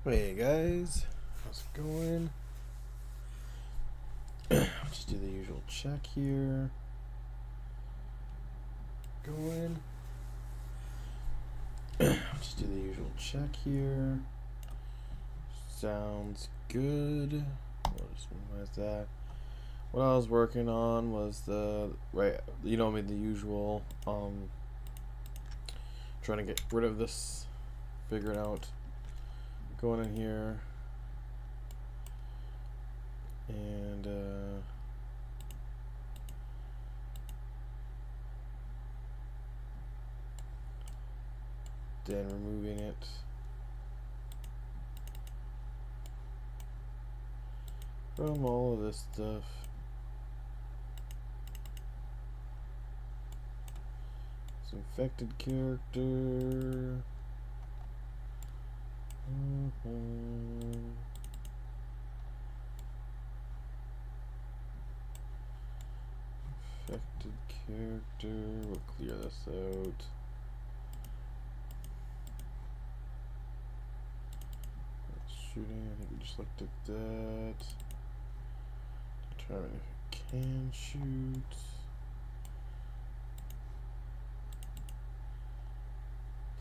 Hey guys, how's it going? Just do the usual check here. Going. Just do the usual check here. Sounds good. We'll just minimize that. What I was working on was the the usual trying to get rid of this, figuring out, going in here and then removing it. From all of this stuff. It's infected character. Infected character. We'll clear this out. Shooting. I think we just looked at that. Determine if it can shoot.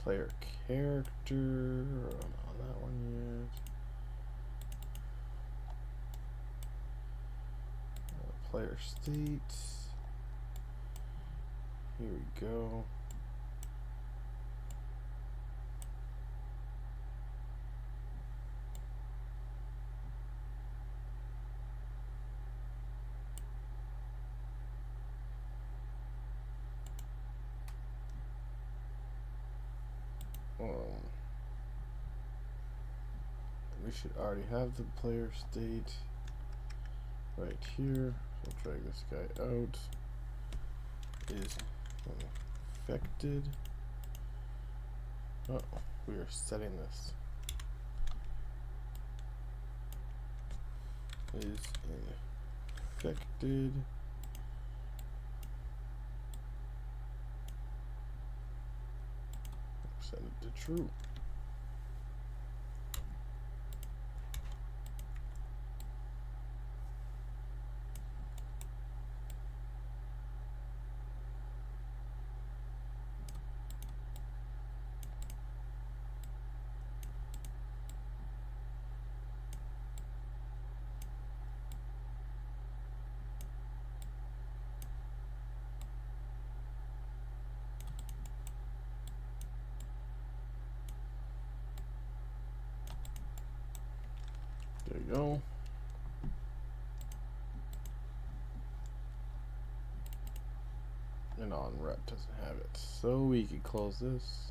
Player character. Not on that one yet. Player state. Here we go. We should already have the player state right here. So I'll drag this guy out. Is infected. Oh, we are setting this. Is infected. Set it to true. There you go. And on rep doesn't have it. So we can close this.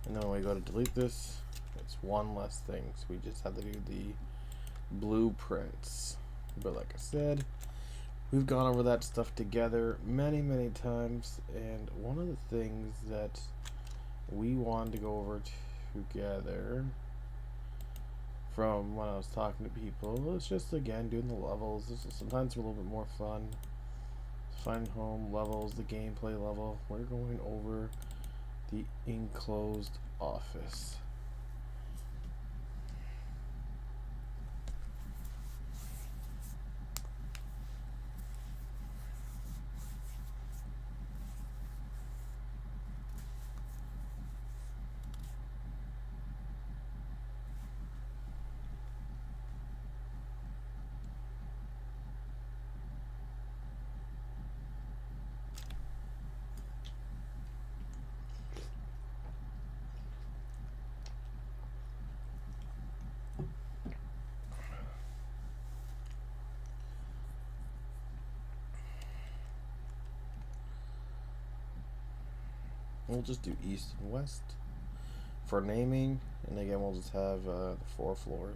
And then when we go to delete this, it's one less thing. So we just have to do the blueprints. But like I said, we've gone over that stuff together many times. And one of the things that we wanted to go over together from when I was talking to people, it's just again doing the levels. This is sometimes a little bit more fun. Find home levels, the gameplay level. We're going over the enclosed office. We'll just do east and west for naming, and again we'll just have the 4 floors.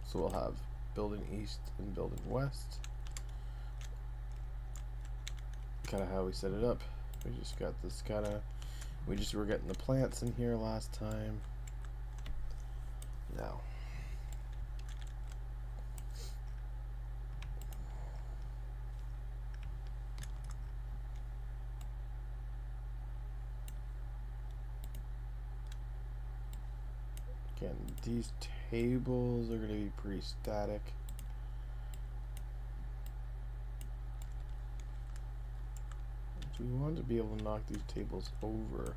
So we'll have building east and building west. Kind of how we set it up. We just got this we just were getting the plants in here last time. Now Again, these tables are going to be pretty static. So we want to be able to knock these tables over.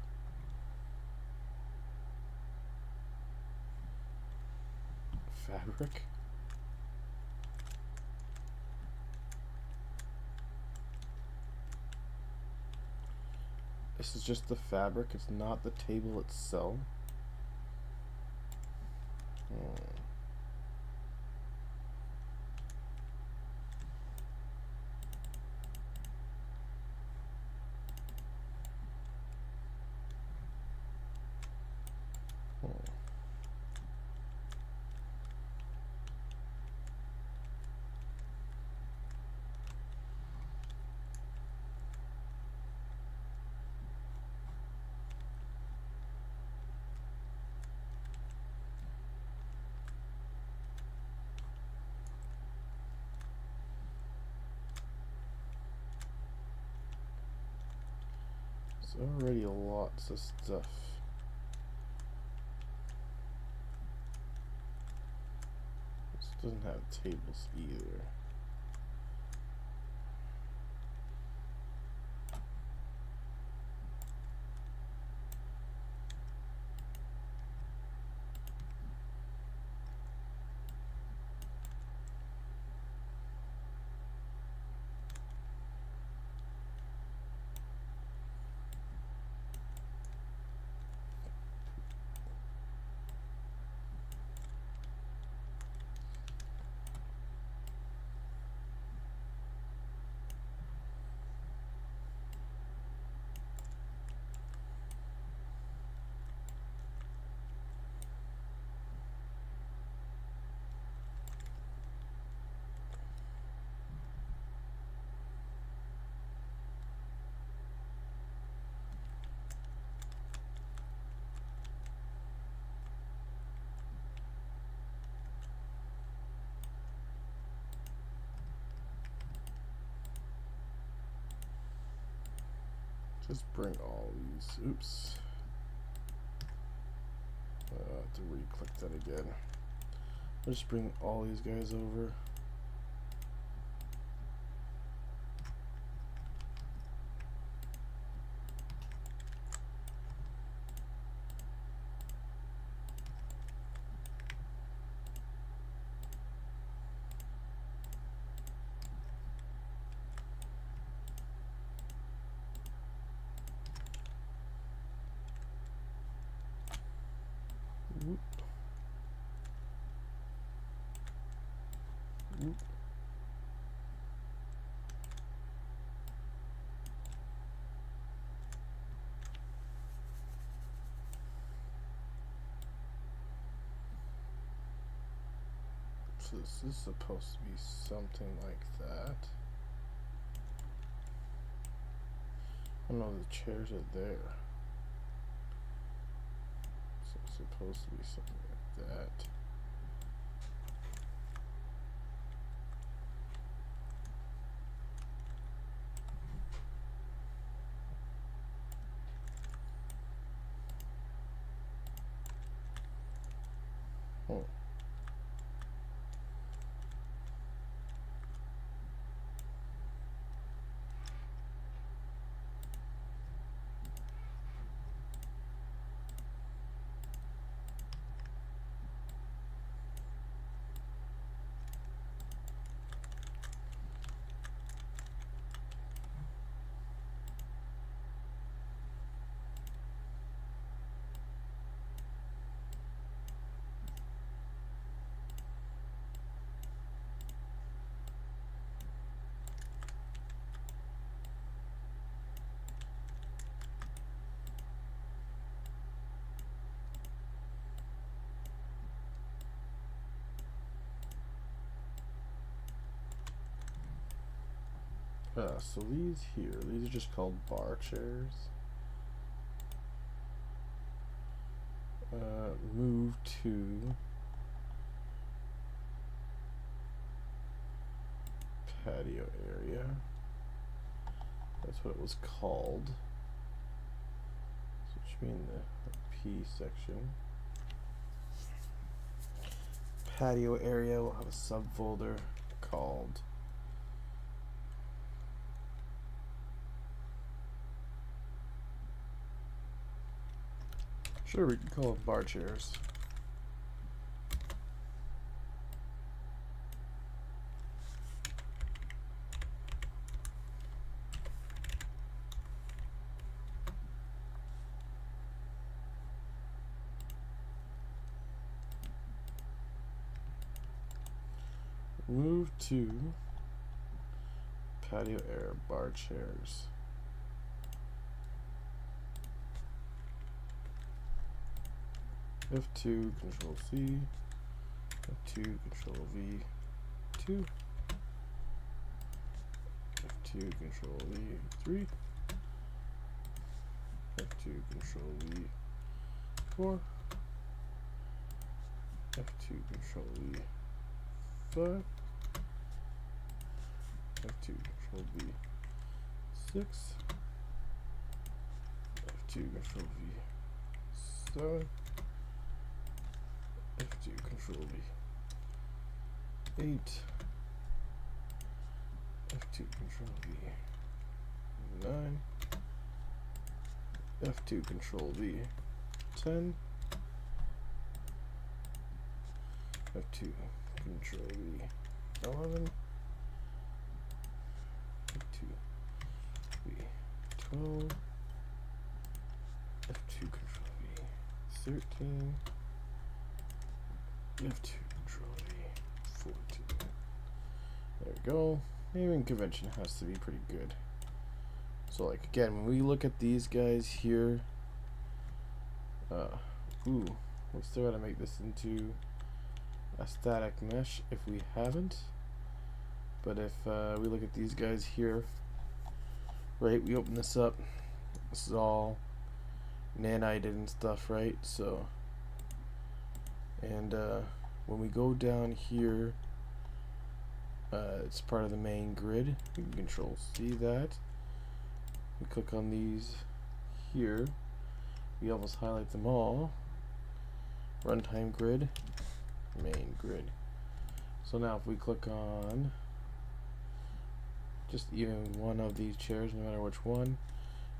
Fabric. This is just the fabric, it's not the table itself. Already lots of stuff. This doesn't have tables either. Just bring all these, oops. I have to re-click that again. Let's bring all these guys over. Whoop. Whoop. So this is supposed to be something like that. Oh no, the chairs are there. So it's supposed to be something like that. Oh. So these here, these are just called bar chairs. Move to patio area. That's what it was called. So it should be in the P section. patio area, we'll have a subfolder called sure, we can call it bar chairs. Move to patio area bar chairs. F2, Control C, F2, Control V2, F2, Control V3, F2, Control V4, F2, Control V5, F2, Control V6, F2, Control V7, F2, Control V8, F2, Control V9, F2, Control V10, F2, Control V11, F2, V12, F2, Control V13, F2, Control V14. There we go. Naming convention has to be pretty good. So like again, when we look at these guys here, we still gotta make this into a static mesh if we haven't. But if we look at these guys here, right, we open this up, this is all nanited and stuff, right? So, and when we go down here, it's part of the main grid. We can Control C that. We click on these here. We almost highlight them all. Runtime grid, main grid. So now if we click on just even one of these chairs, no matter which one,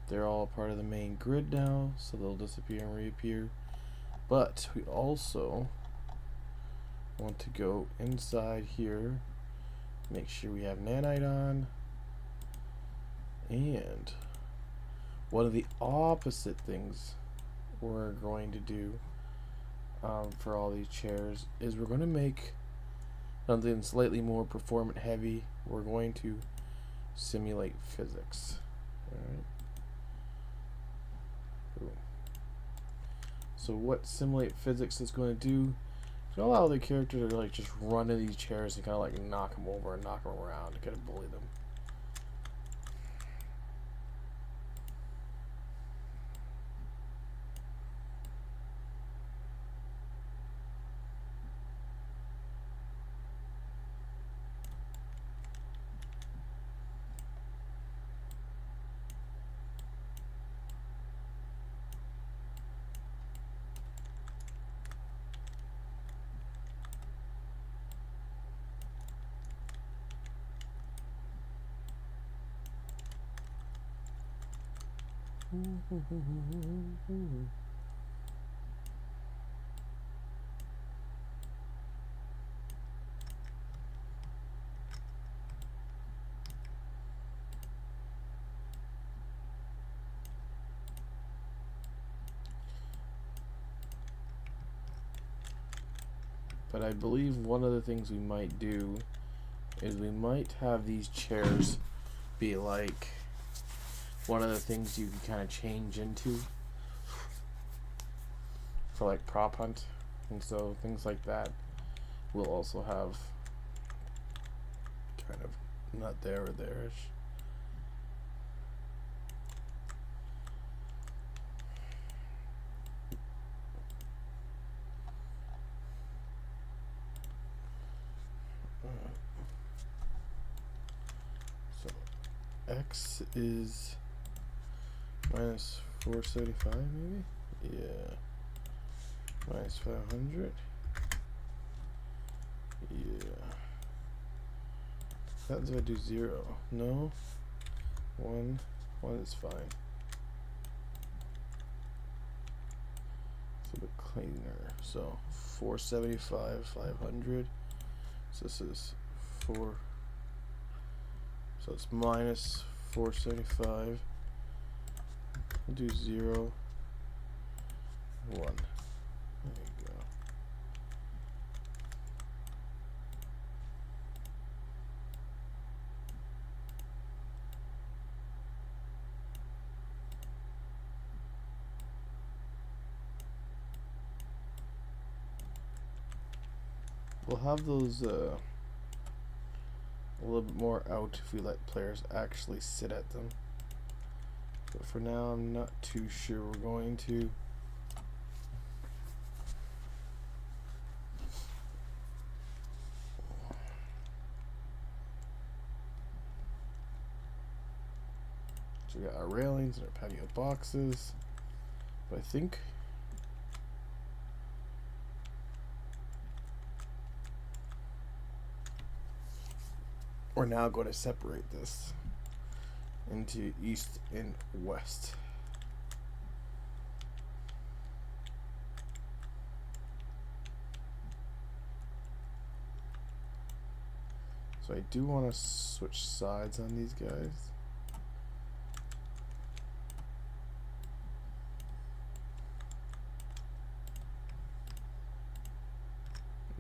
they're all part of the main grid now, so they'll disappear and reappear. But we also want to go inside here, make sure we have nanite on, and one of the opposite things we're going to do for all these chairs is we're going to make something slightly more performant heavy. We're going to simulate physics. Alright. Cool. So what simulate physics is going to do, it's going to allow the character to like just run into these chairs and kind of like knock them over and knock them around and kind of bully them. But I believe one of the things we might do is we might have these chairs be like one of the things you can kind of change into for like prop hunt, and so things like that will also have kind of not there or there-ish. So X is minus 475 maybe? Yeah. Minus 500. Yeah. That's if I do 0. No. 1. 1 is fine. It's a bit cleaner. So 475, 500. So this is 4. So it's minus 475. We'll do 0, 1. There you go. We'll have those a little bit more out if we let players actually sit at them. But for now, I'm not too sure we're going to. So we got our railings and our patio boxes. But I think we're now going to separate this into east and west. So I do want to switch sides on these guys.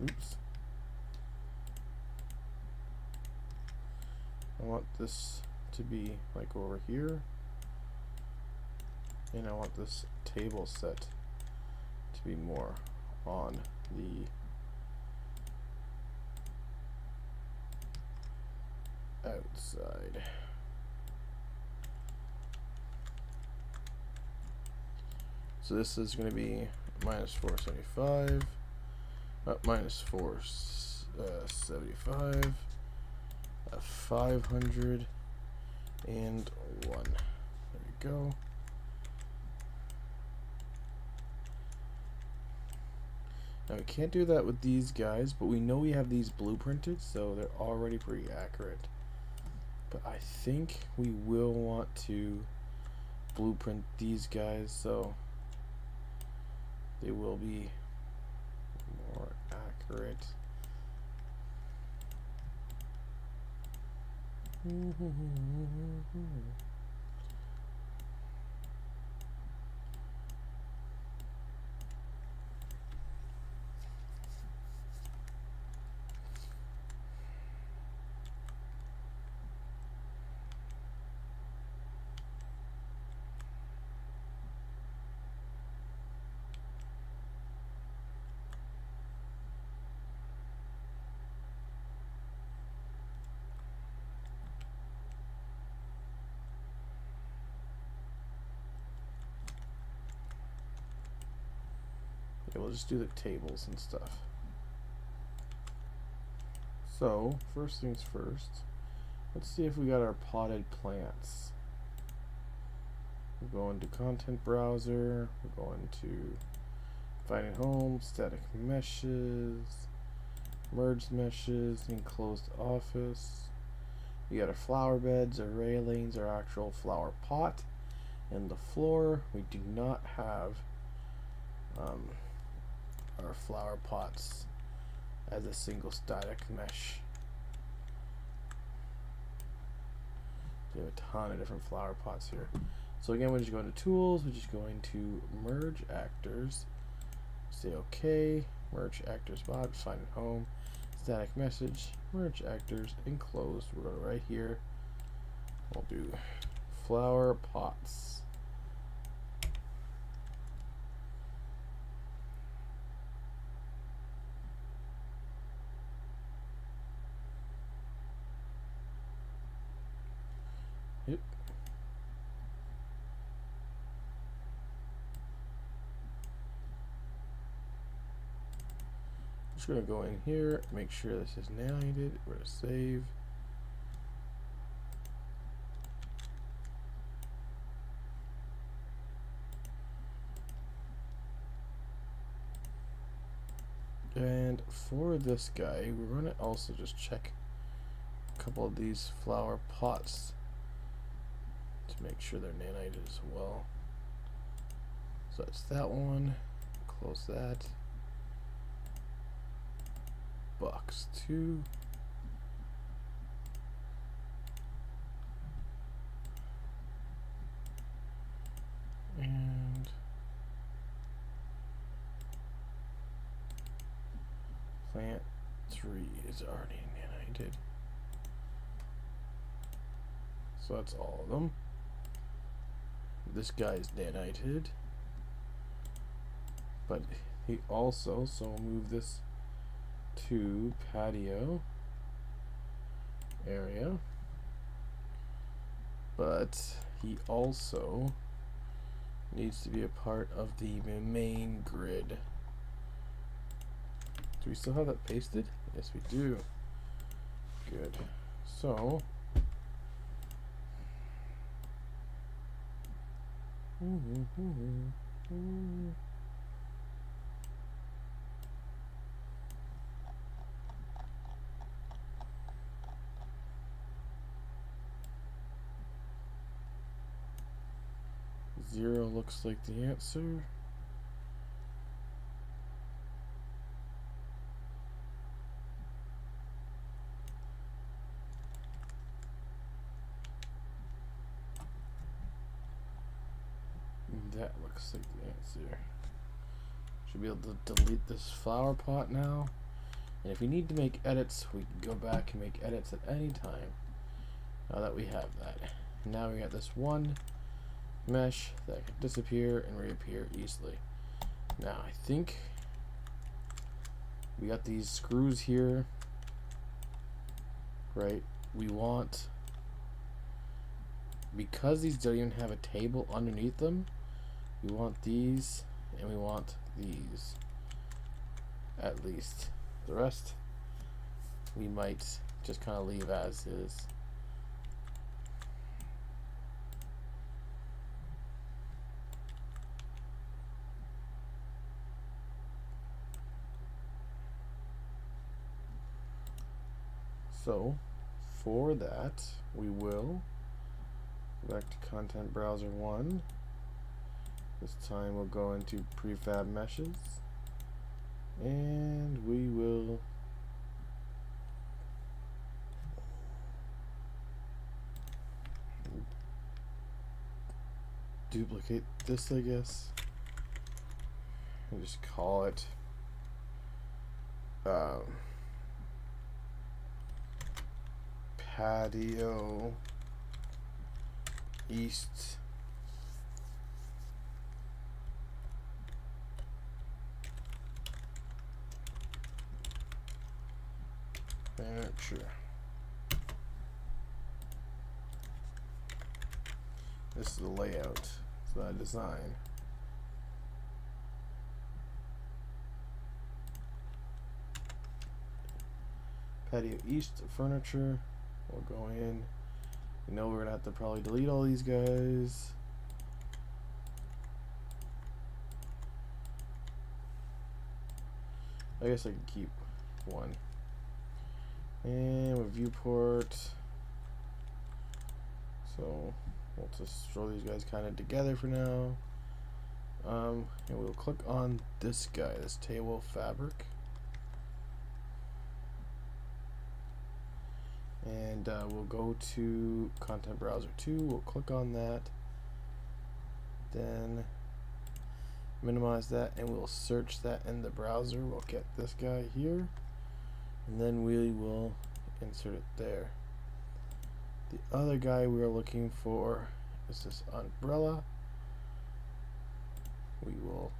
Oops. I want this to be like over here, and I want this table set to be more on the outside. So this is going to be minus 475, minus 475, 500, and 1. There we go. Now we can't do that with these guys, but we know we have these blueprinted, so they're already pretty accurate. But I think we will want to blueprint these guys so they will be more accurate. Okay, we'll just do the tables and stuff. So, first things first, let's see if we got our potted plants. We're going to content browser, we're going to finding home, static meshes, merged meshes, enclosed office. We got our flower beds, our railings, our actual flower pot, and the floor. We do not have our flower pots as a single static mesh. We have a ton of different flower pots here. So again, we're just going to tools, we're just going to merge actors, say OK, merge actors mod, find it home, static message, merge actors, enclosed. We're going right here. We'll do flower pots. Yep. Just going to go in here, make sure this is named. We're going to save. And for this guy, we're going to also just check a couple of these flower pots to make sure they're nanited as well. So that's that one. Close that. Box 2. And plant 3 is already nanited. So that's all of them. This guy's nanited. But he also, so we'll move this to patio area. But he also needs to be a part of the main grid. Do we still have that pasted? Yes, we do. Good. So, zero looks like the answer. That looks like the answer. Should be able to delete this flower pot now. And if we need to make edits, we can go back and make edits at any time. Now that we have that. Now we got this one mesh that can disappear and reappear easily. Now I think we got these screws here, right? We want, because these don't even have a table underneath them, we want these and we want these at least. The rest we might just kind of leave as is. So for that, we will go back to Content Browser 1. This time we'll go into prefab meshes, and we will duplicate this, I guess, and just call it patio east furniture. This is the layout. It's not design. Patio east furniture. We'll go in. You know we're gonna have to probably delete all these guys. I guess I can keep one. And with viewport. So we'll just throw these guys kind of together for now. And we'll click on this guy, this table fabric. And we'll go to Content Browser 2. We'll click on that. Then minimize that, and we'll search that in the browser. We'll get this guy here, and then we will insert it there. The other guy we are looking for is this umbrella. We will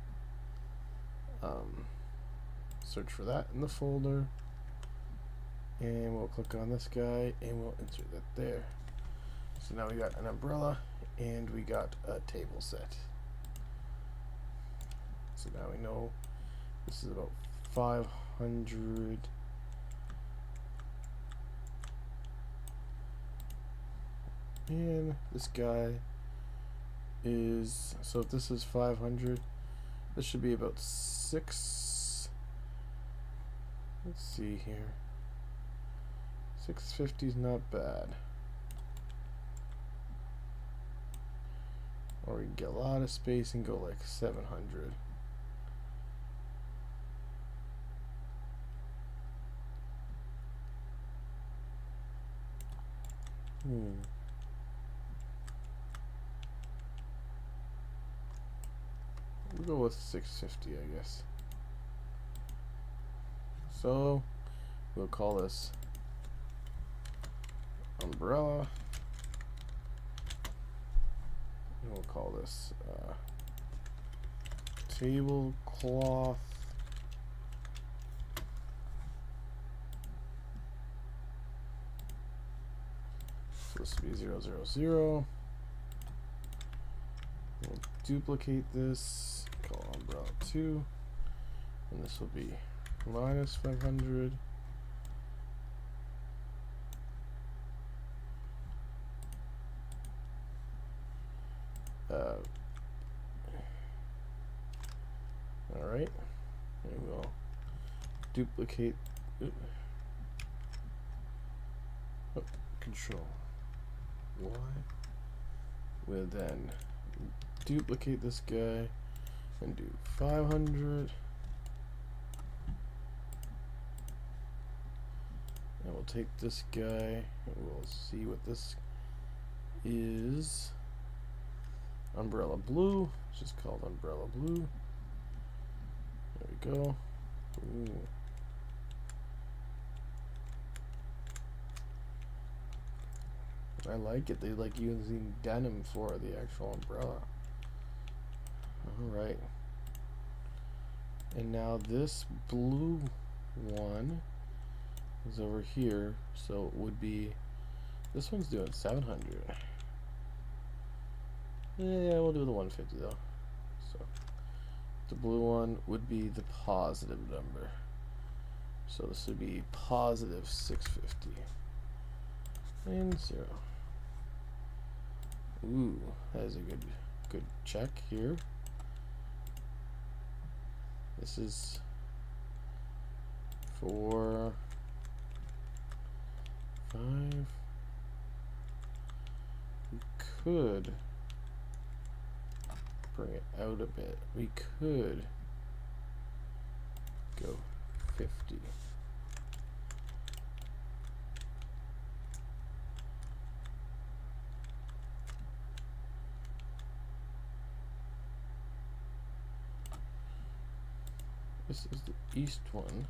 search for that in the folder, and we'll click on this guy and we'll insert that there. So now we got an umbrella and we got a table set. So now we know this is about 500. And this guy is, so if this is 500, this should be about 6 Let's see here. 650 is not bad. Or we can get a lot of space and go like 700. We'll go with 650, I guess. So we'll call this umbrella. And we'll call this tablecloth. So this will be 0, 0, 0. We'll duplicate this, call umbrella 2, and this will be minus 500. Alright, and we'll duplicate Control Y. We'll then duplicate this guy and do 500. And we'll take this guy and we'll see what this is. Umbrella blue, it's just called umbrella blue. There we go. Ooh. I like it. They like using denim for the actual umbrella. Alright. And now this blue one is over here, so it would be, this one's doing 700. Yeah, we'll do the 150 though. So the blue one would be the positive number. So this would be positive 650. And 0. Ooh, that is a good check here. This is 4, 5. We could bring it out a bit. We could go 50. This is the east one.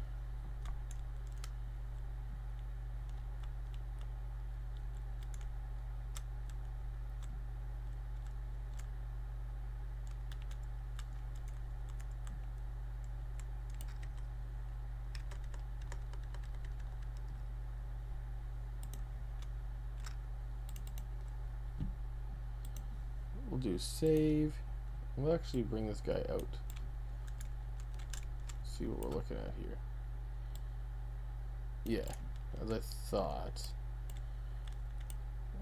We'll do save. We'll actually bring this guy out. See what we're looking at here. Yeah, as I thought.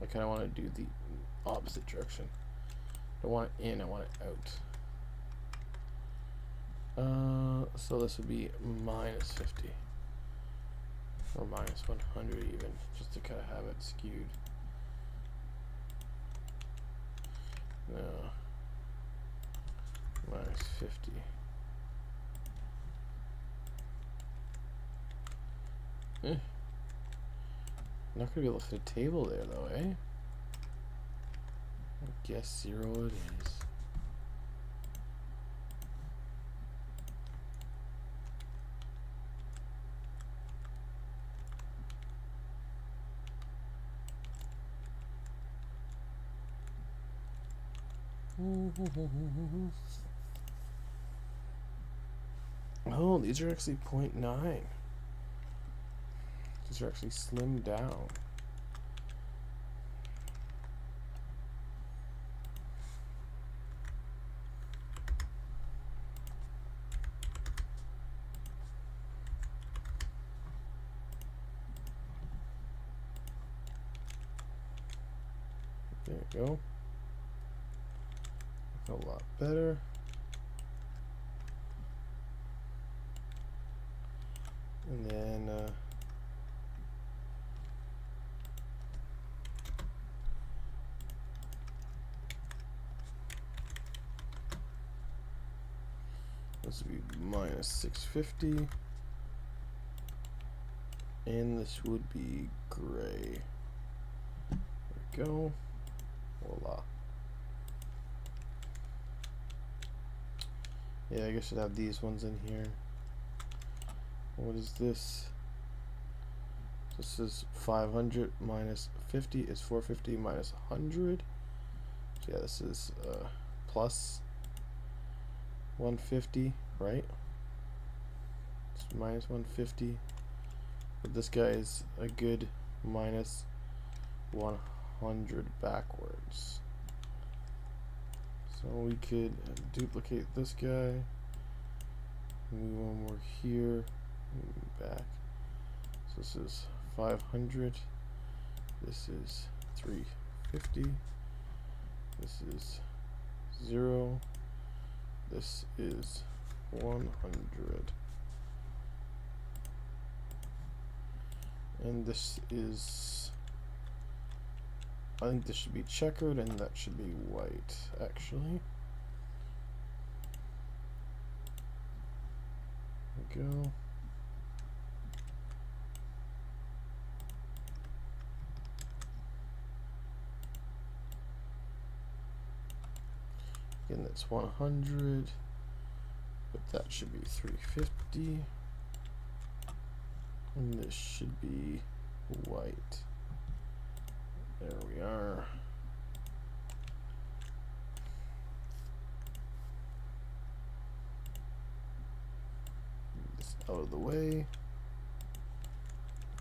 I kind of want to do the opposite direction. I don't want it in, I want it out. So this would be minus 50. Or minus 100 even, just to kind of have it skewed. No. Minus 50. Not gonna be able to fit a table there though, eh? I guess 0 it is. Oh, these are actually 0.9. These are actually slimmed down. There you go. A lot better. And then this would be minus 650. And this would be gray. There we go. Voila. Yeah, I guess I'd have these ones in here. What is this? This is 500 minus 50 is 450 minus 100. So yeah, this is plus 150, right? It's minus 150. But this guy is a good minus 100 backwards. So we could duplicate this guy. Move one more here. Move back. So this is 500. This is 350. This is 0. This is 100. And this is, I think this should be checkered and that should be white, actually. There we go. Again, that's 100, but that should be 350. And this should be white. There we are. This out of the way.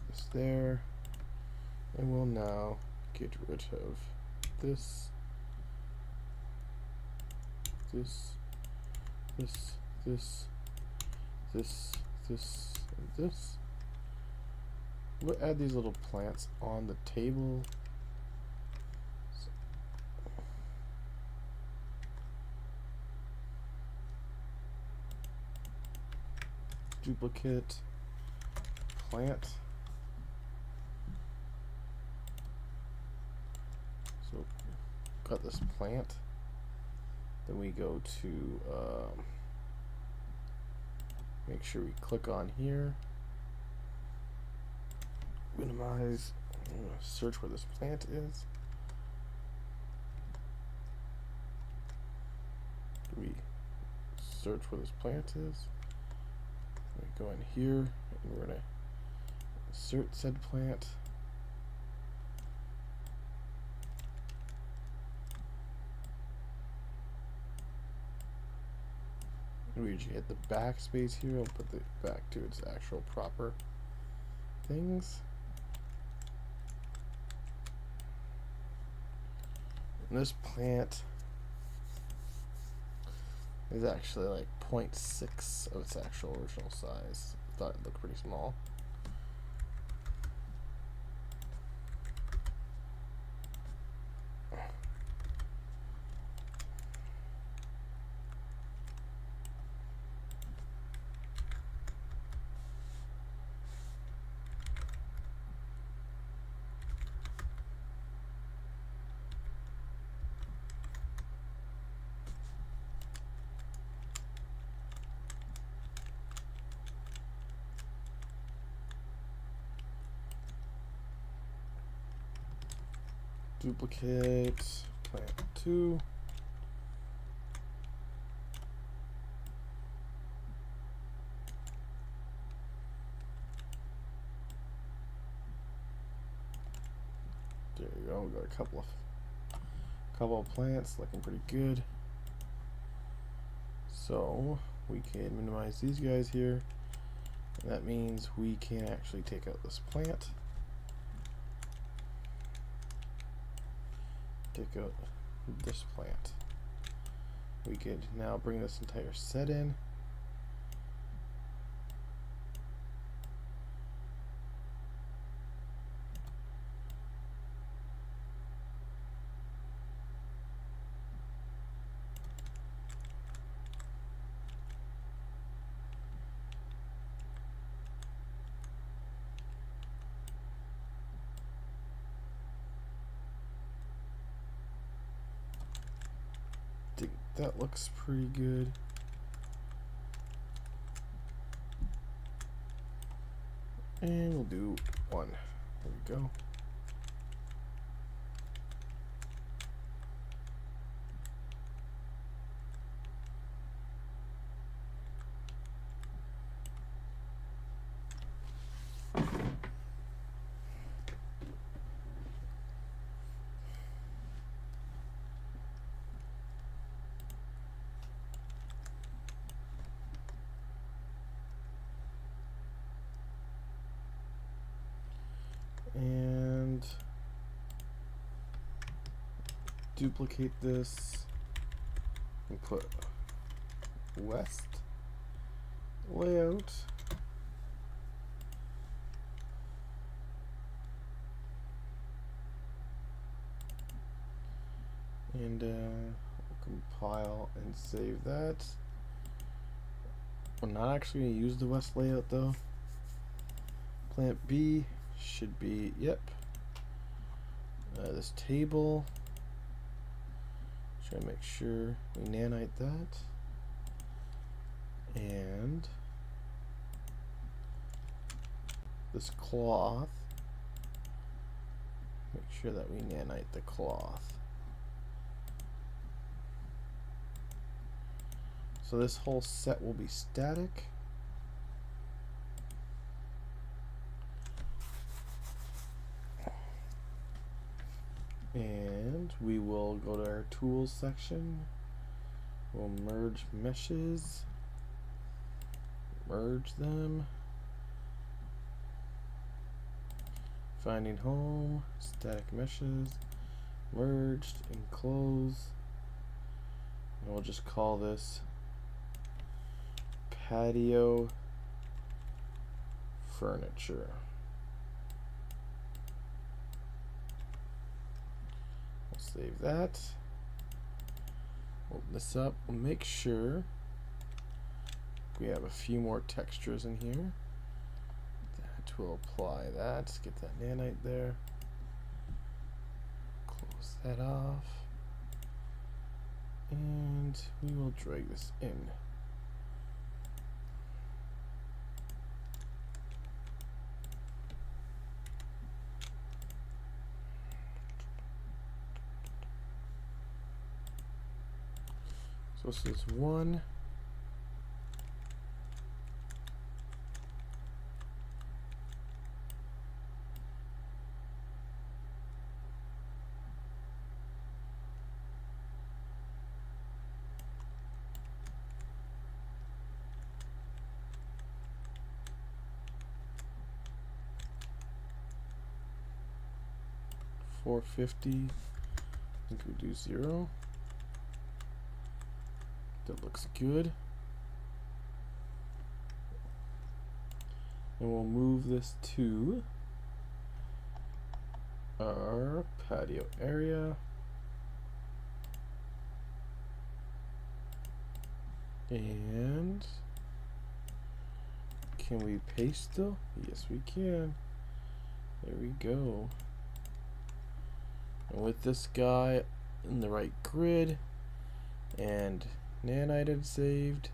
This there. And we'll now get rid of this. This, and this. We'll add these little plants on the table. Duplicate plant. So got this plant. Then we go to make sure we click on here. Minimize, search where this plant is. We search where this plant is. We go in here and we're gonna insert said plant. We usually hit the backspace here. I'll put it back to its actual proper things. And this plant is actually like 0.6 of its actual original size. I thought it looked pretty small. Duplicate plant 2. There you go. We got a couple of plants looking pretty good. So we can minimize these guys here. And that means we can actually take out this plant. Take out this plant. We could now bring this entire set in. that looks pretty good. And we'll do 1. There we go. And duplicate this and put west layout. And compile and save that. We're not actually going to use the west layout though. Plant B should be, yep, this table. Try to make sure we nanite that. And this cloth, make sure that we nanite the cloth. So this whole set will be static. And we will go to our tools section. We'll merge meshes, merge them, finding home, static meshes, merged, enclose, and we'll just call this patio furniture. We'll save that. Open this up. We'll make sure we have a few more textures in here. That will apply that. Let's get that nanite there. Close that off. And we will drag this in. So this is 1. $450. I think we do 0. That looks good. And we'll move this to our patio area. And can we paste still? Yes, we can. There we go. And with this guy in the right grid and nanited saved,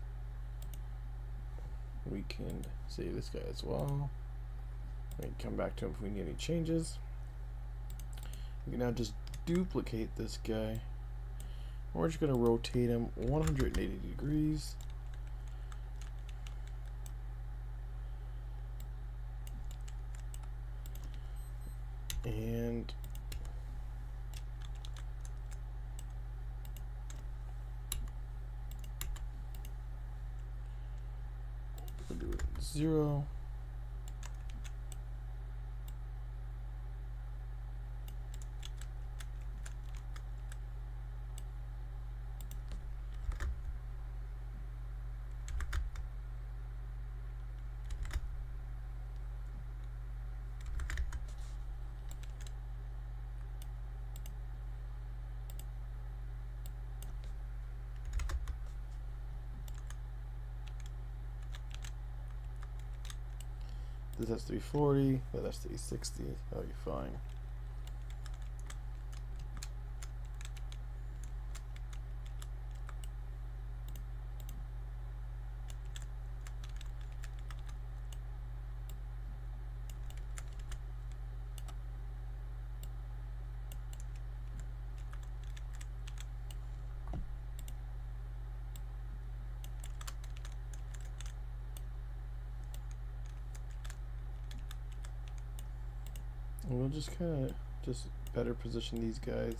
we can save this guy as well. We can come back to him if we need any changes. We can now just duplicate this guy. We're just going to rotate him 180 degrees. And we'll do it 0. This has 340, that has 360, that'll be fine. And we'll just kind of just better position these guys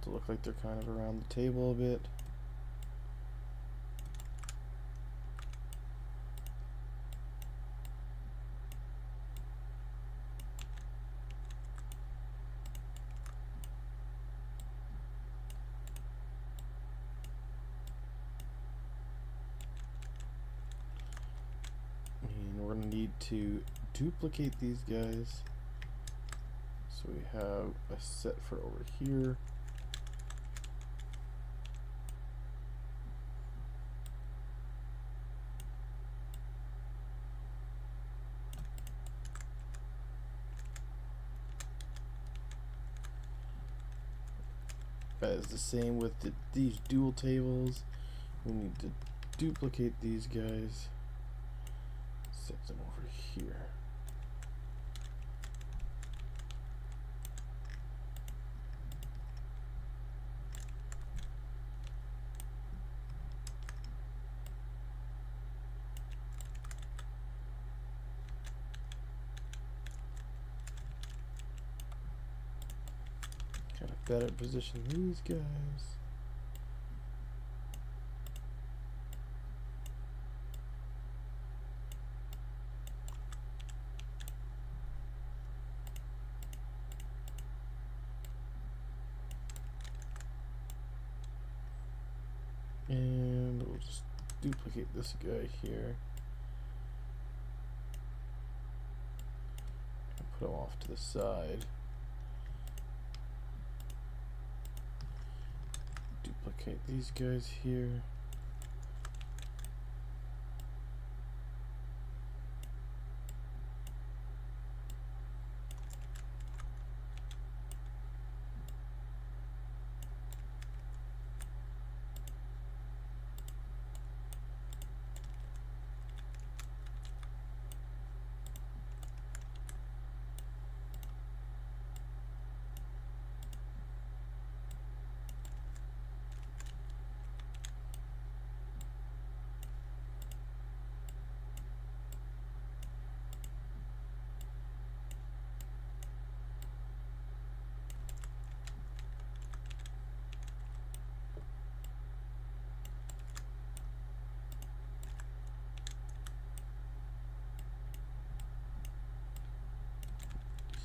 to look like they're kind of around the table a bit. And we're going to need to duplicate these guys. So we have a set for over here. As the same with these dual tables. We need to duplicate these guys. Set them over here. Kind of better position these guys. And we'll just duplicate this guy here. And put him off to the side. Duplicate these guys here.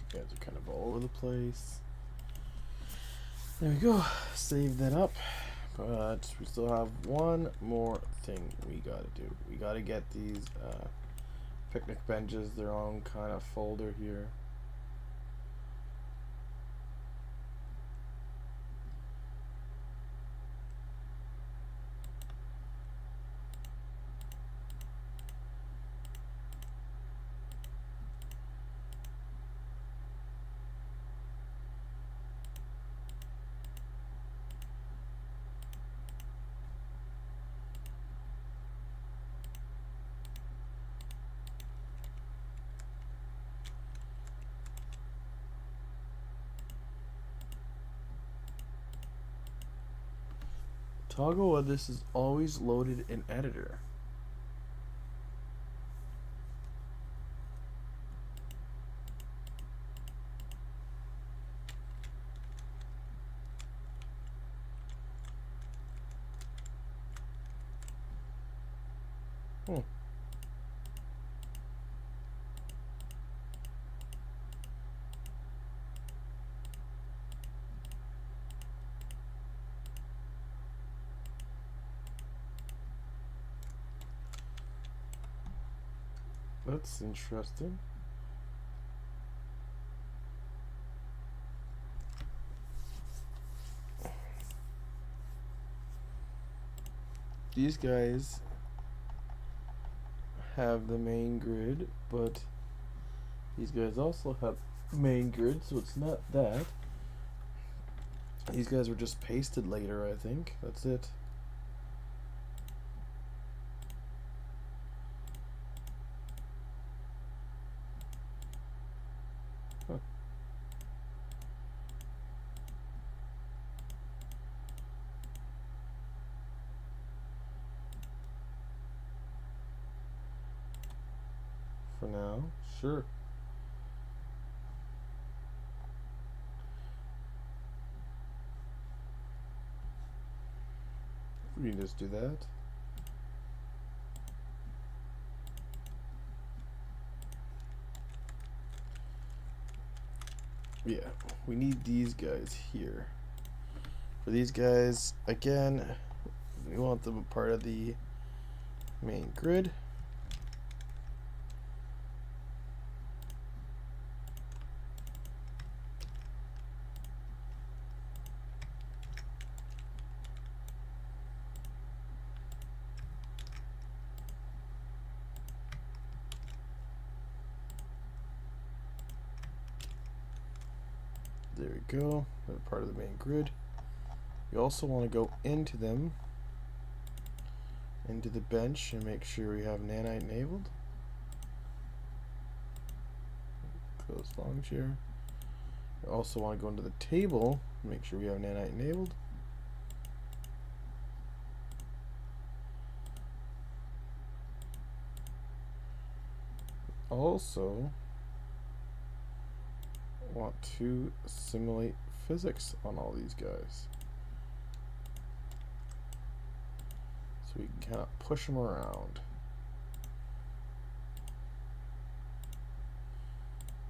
These guys are kind of all over the place. There we go. Save that up. But we still have one more thing we gotta do. We gotta get these picnic benches their own kind of folder here. Toggle whether this is always loaded in editor. That's interesting. These guys have the main grid, but these guys also have main grid, so it's not that. These guys were just pasted later, I think. That's it. Huh. For now, sure. We can just do that. Yeah, we need these guys here. For these guys, again, we want them a part of the main grid. There we go. They're part of the main grid. You also want to go into them, into the bench, and make sure we have nanite enabled. Close long chair. You also want to go into the table, make sure we have nanite enabled. Also want to simulate physics on all these guys, so we can kind of push them around.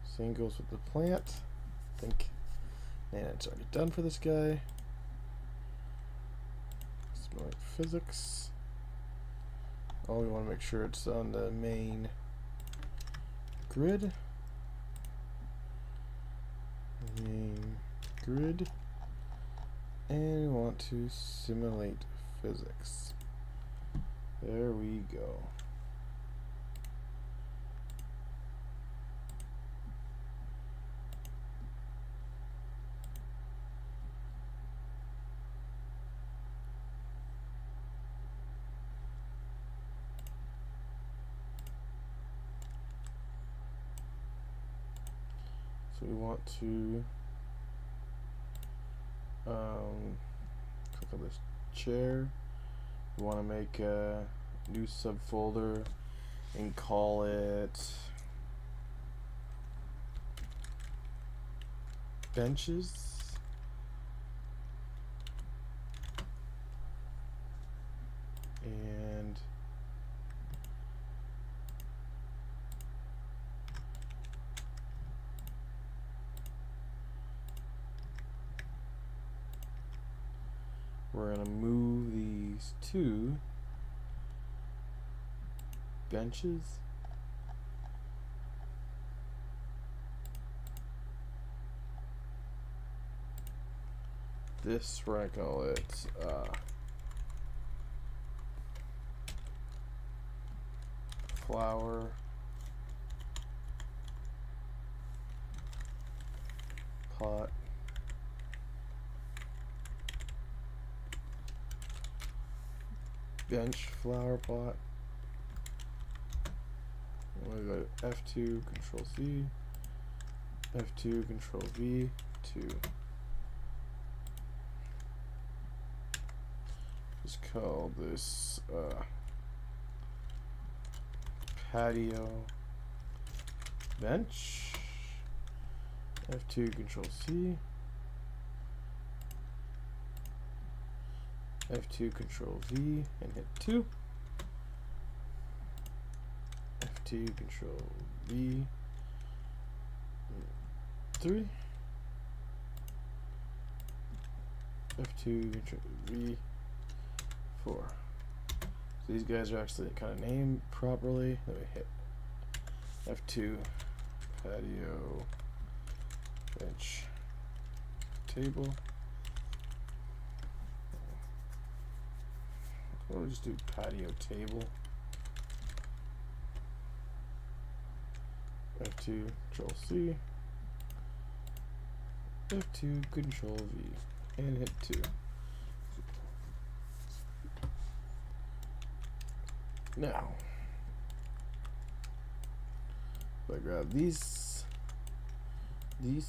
Same goes with the plant. I think nanite's already done for this guy. Simulate physics. Oh, we want to make sure it's on the main grid. Main grid. And we want to simulate physics. There we go. So we want to click on this chair. We want to make a new subfolder and call it benches. And we're going to move these two benches this, we're going to call it flower pot. Bench flower pot. We'll go to F2, Control C, F2, Control V, 2. Just call this patio bench. F2, Control C, F2, Control V, and hit 2. F2, Control V, 3. F2, Control V, 4. So these guys are actually kind of named properly. Let me hit F2, patio, bench, table. We'll just do patio table. F2, Control C, F2, Control V, and hit 2. Now, if I grab these, and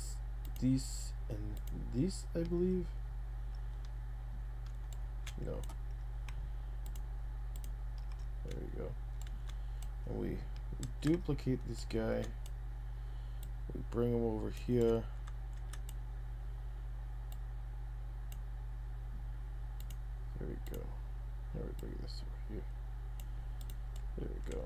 these, I believe. No. There we go. And we duplicate this guy. We bring him over here. There we go. There we bring this over here. There we go.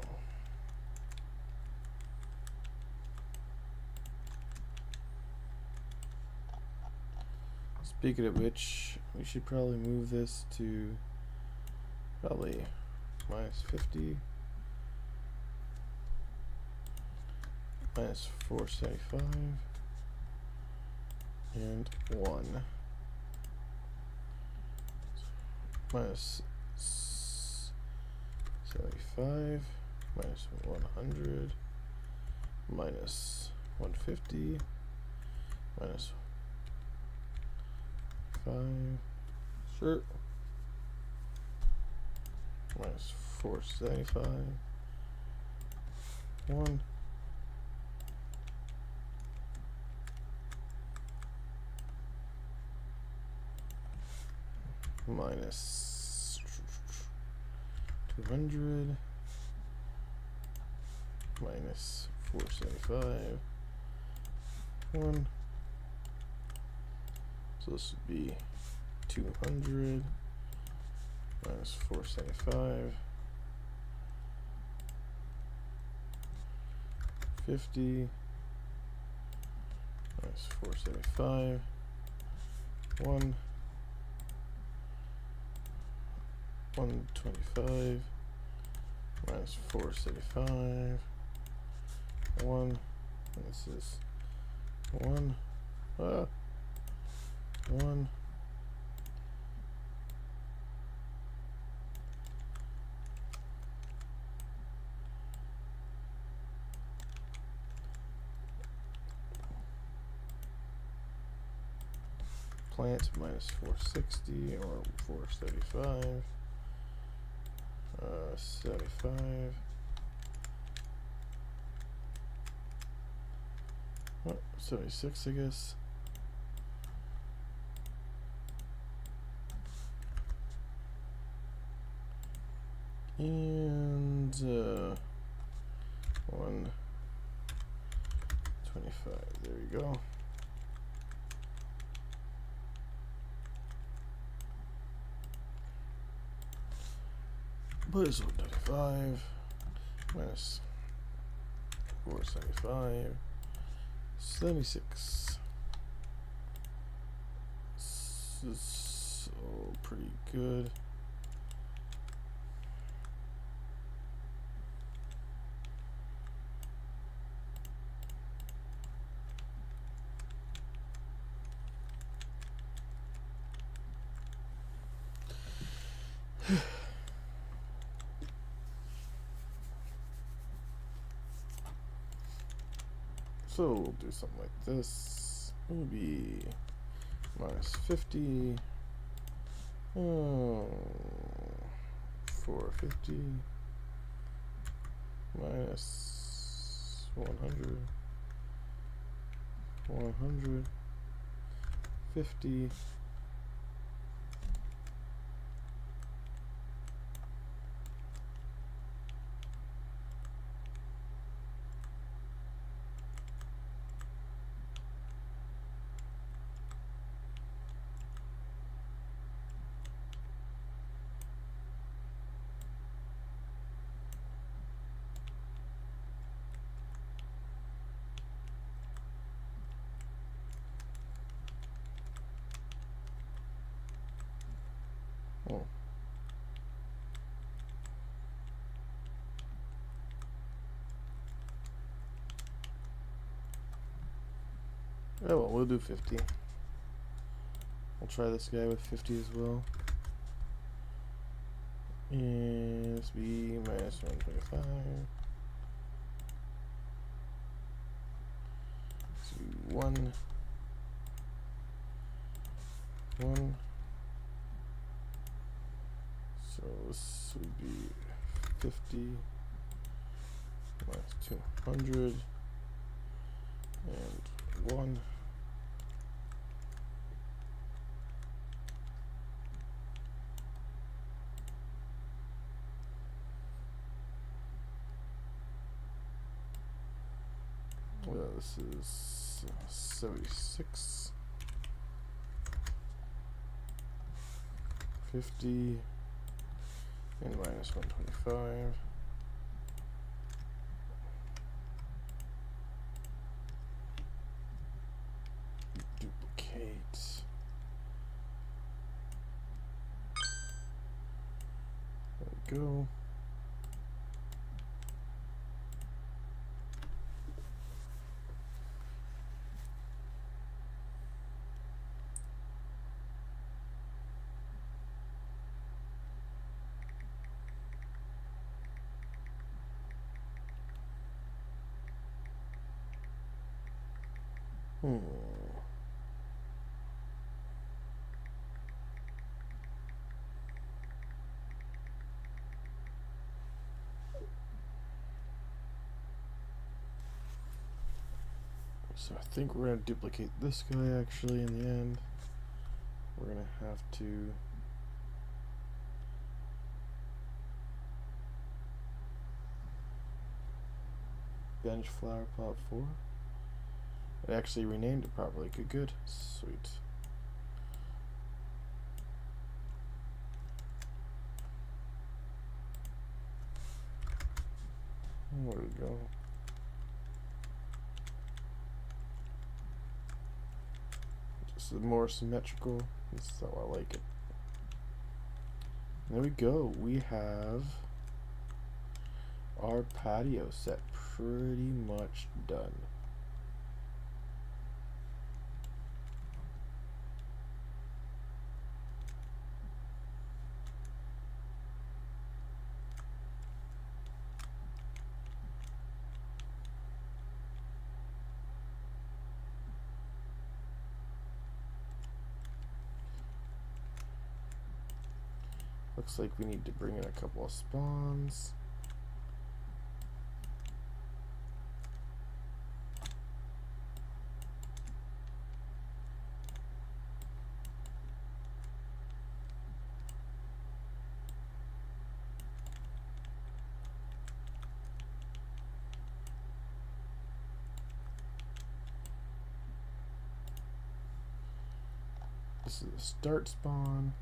Speaking of which, we should probably move this to probably minus 50, minus 475, and 1. Minus 75, minus 100, minus 150, minus 5, sure, minus 475, 1, minus 200, minus 475, 1. So this would be 200 minus 475, 50 minus 475, 1, 125 minus 475, 1, and this is 1, 1, plant minus 460 or 475, 75, oh, 76 I guess. And 125. There we go. Plus 125 minus 475, 76. This is pretty good. So we'll do something like this. It will be minus 50, 450, minus 100, 150, oh. Yeah, well, we'll do 50. I'll try this guy with 50 as well. And this be minus 125. This be 1. 1. So this would be 50 minus 200 and 1. Well, this is 76, 50, And minus 125. Duplicate. There we go. So I think we're going to duplicate this guy actually in the end. We're going to have to bench flower pot 4. It actually renamed it properly. Good. Sweet. Where we go? Just more symmetrical. This is how I like it. There we go. We have our patio set pretty much done. Looks like we need to bring in a couple of spawns. This is a start spawn.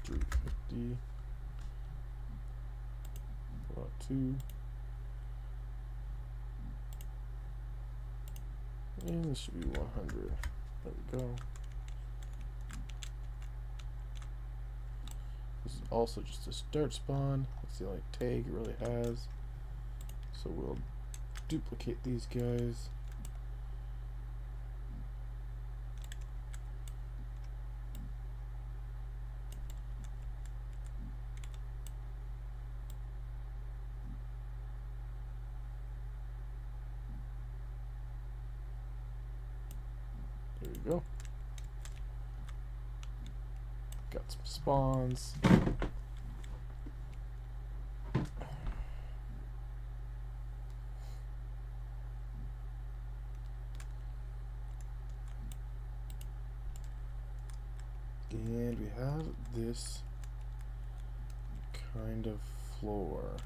$350. About 2. And this should be 100. There we go. This is also just a start spawn. That's the only tag it really has. So we'll duplicate these guys. There we go. Got some spawns. And we have this kind of floor.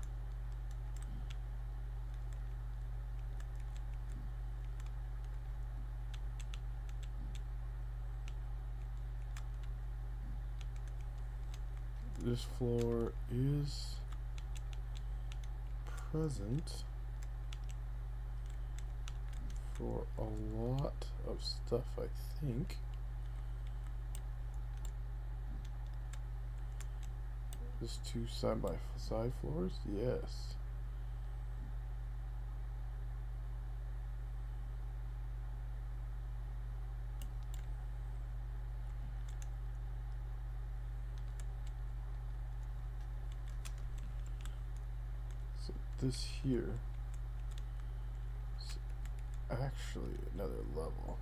This floor is present for a lot of stuff, I think. There's 2 side-by-side floors? Yes. So this here is actually another level.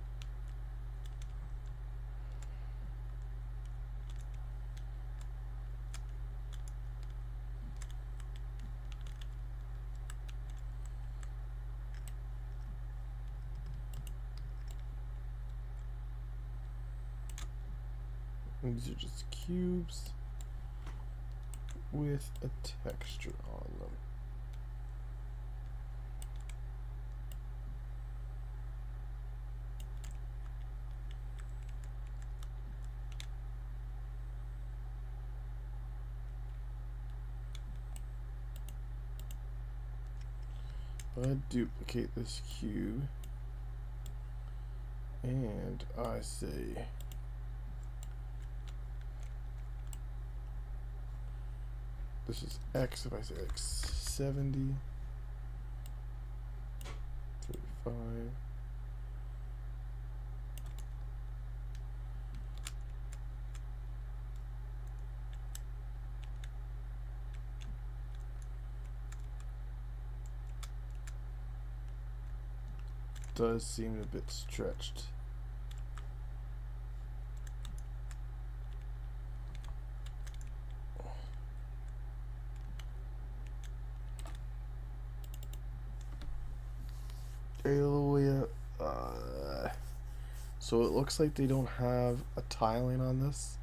And these are just cubes with a texture on them. I duplicate this cube and I say this is X. If I say X 70, 35, does seem a bit stretched. So it looks like they don't have a tiling on this,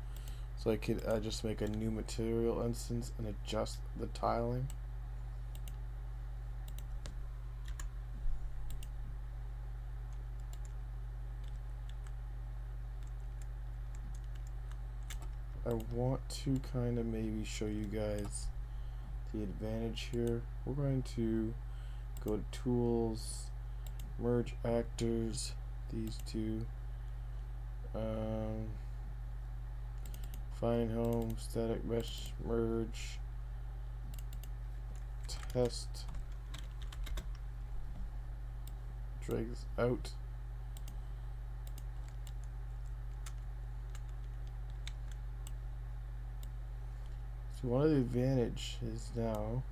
so I could just make a new material instance and adjust the tiling. I want to kind of maybe show you guys the advantage here. We're going to go to Tools, Merge Actors, these two, Find Home, Static Mesh, Merge, Test, drag this out. So one of the advantages now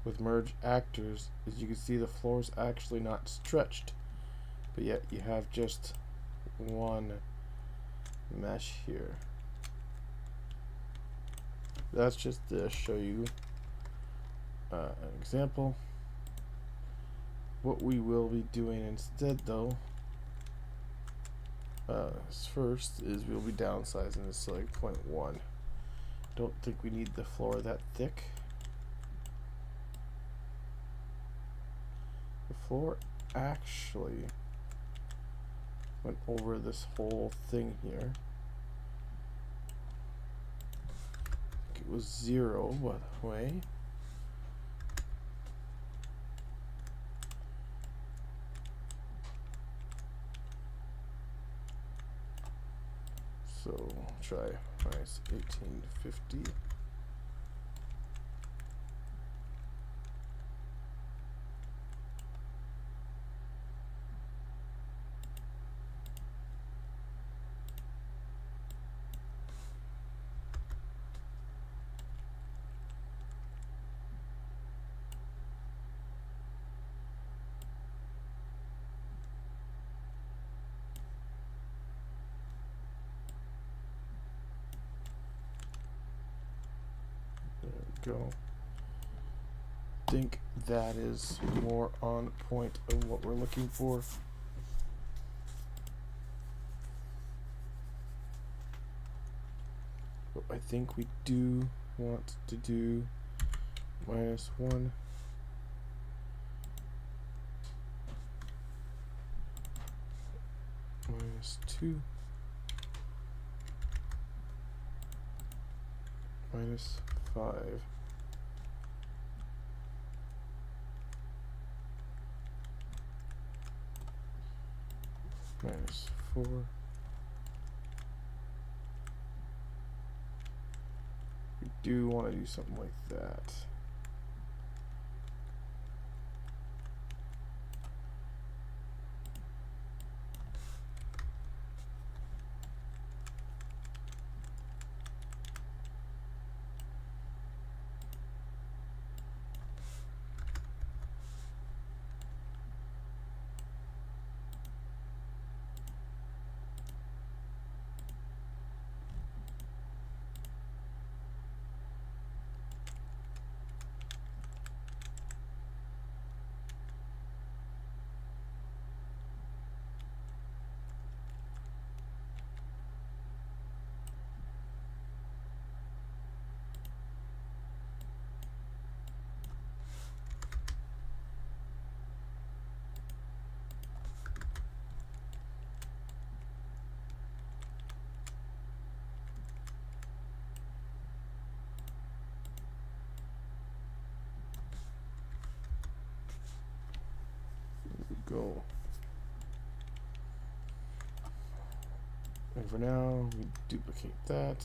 with merge actors is you can see the floor is actually not stretched, but yet you have just one mesh here. That's just to show you an example. What we will be doing instead, though, first is we'll be downsizing this to like 0.1. Don't think we need the floor that thick. The floor actually went over this whole thing here. It was 0, by the way. So try minus 1850. Go. Think that is more on point of what we're looking for. But I think we do want to do -1. -2. -5. -4. We do want to do something like that. go. And for now, we duplicate that.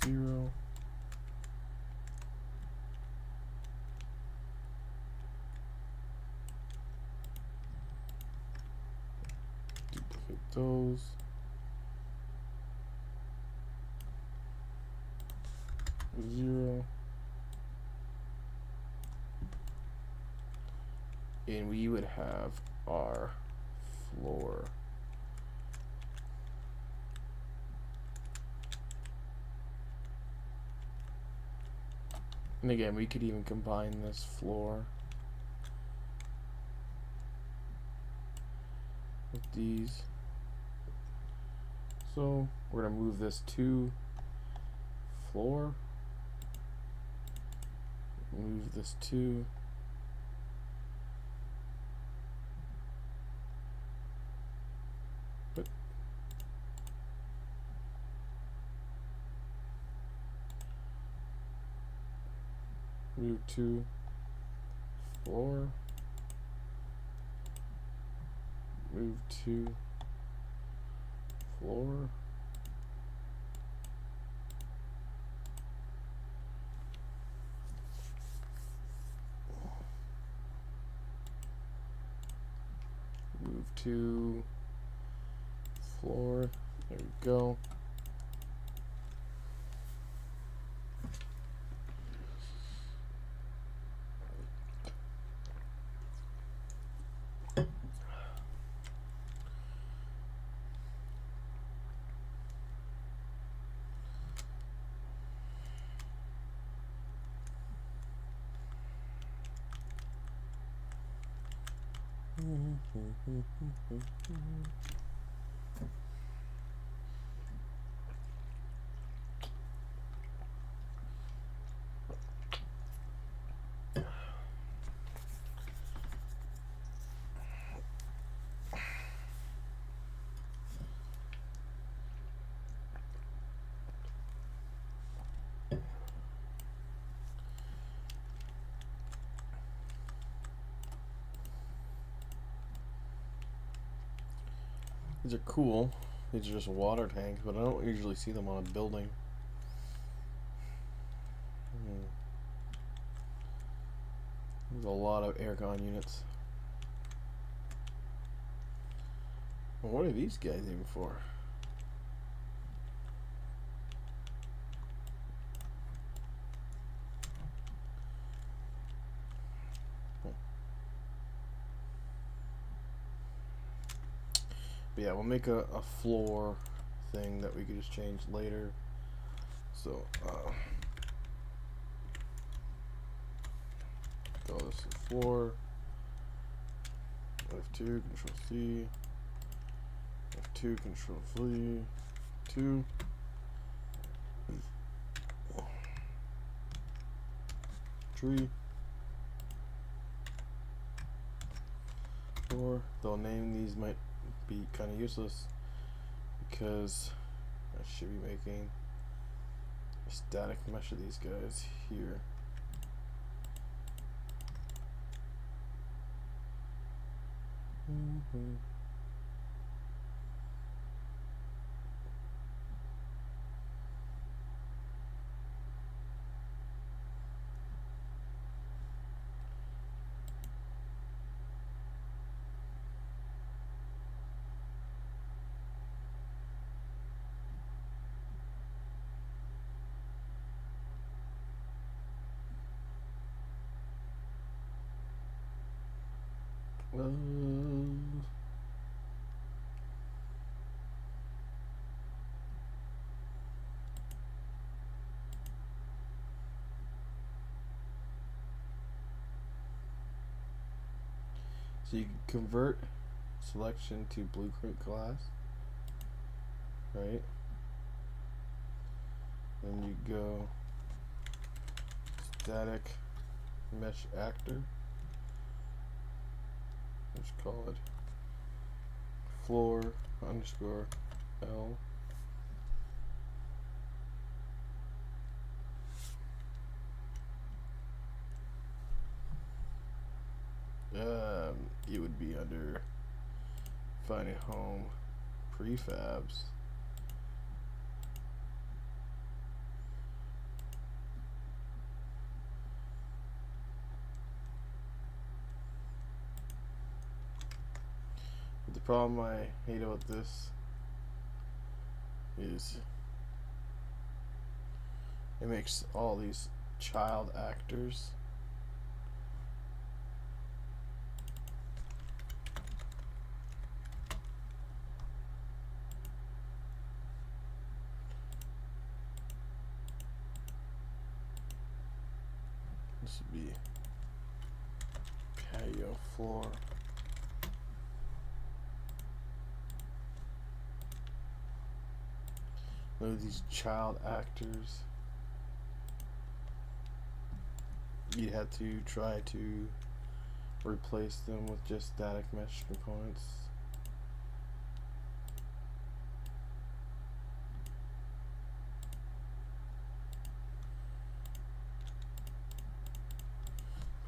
Zero. Duplicate those. Zero. And we would have our floor. And again, we could even combine this floor with these. So we're going to move this to floor. Move this to move to floor, move to floor, move to floor, there we go. These are cool. These are just water tanks, but I don't usually see them on a building. There's a lot of aircon units. What are these guys even for? But yeah, we'll make a floor thing that we could just change later. So, call this a floor. F2, Control C. F2, Control V. 2. Tree. 4. They'll name these might be kind of useless because I should be making a static mesh of these guys here. So you can convert selection to blueprint class, right? Then you go static mesh actor. Let's call it floor underscore L. It would be under finding home prefabs. But the problem I hate about this is it makes all these child actors this would be patio floor. Look at these child actors. You'd have to try to replace them with just static mesh components.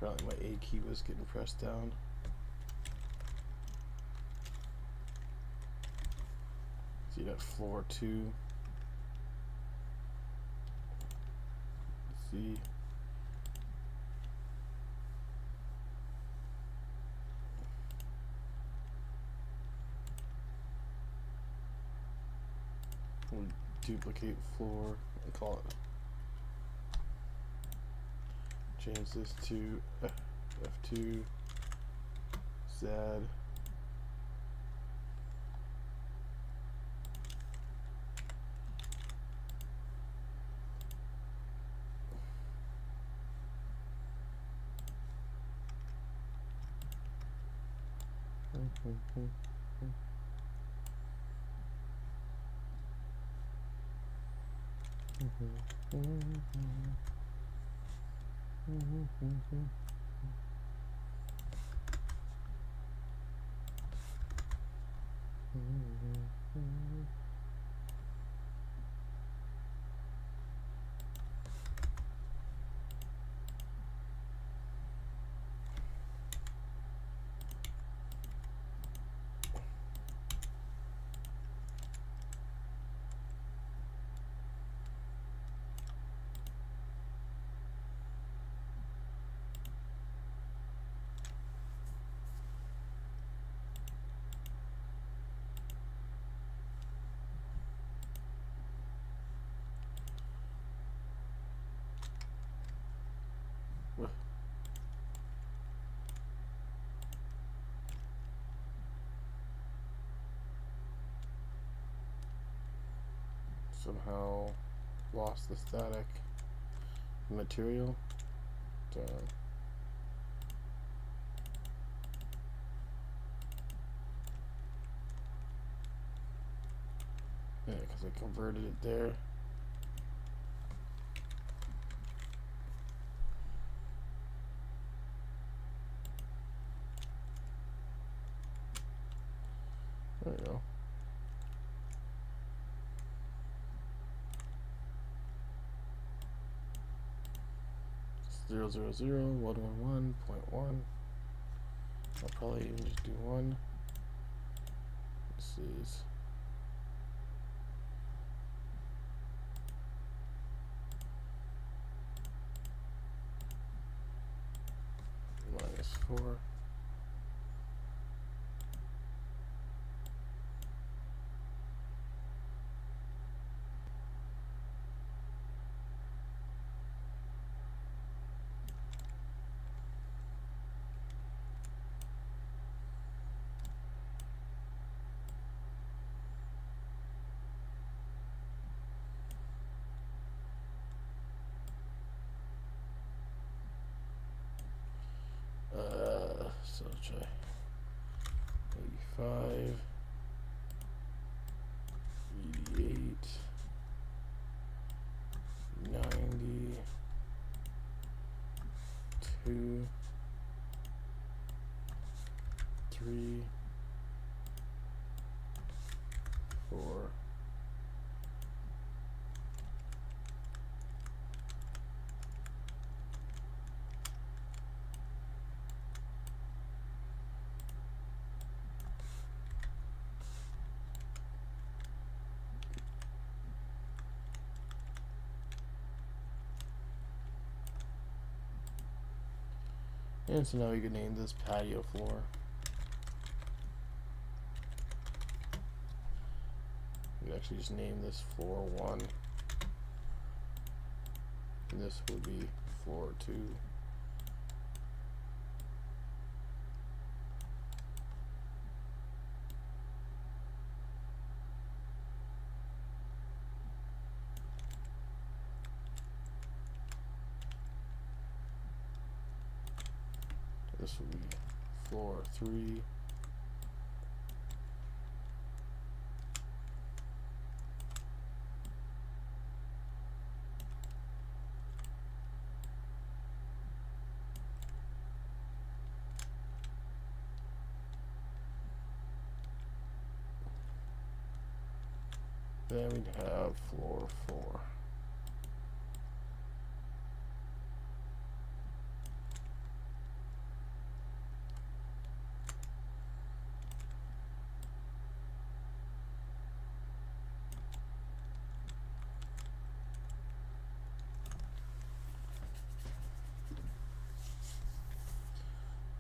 Probably my A key was getting pressed down. See that floor 2. Let's see. We'll duplicate floor and call it. Change this to F2 Z. Somehow lost the static material. Yeah, because I converted it there. There we go. Zero zero zero 111.1. I'll probably even just do 1. This is -4. So try 85, 88, 90, 2, 3, 4. And so now we can name this patio floor. We can actually just name this floor 1. And this would be floor 2. This would be floor 3. Then we'd have floor 4.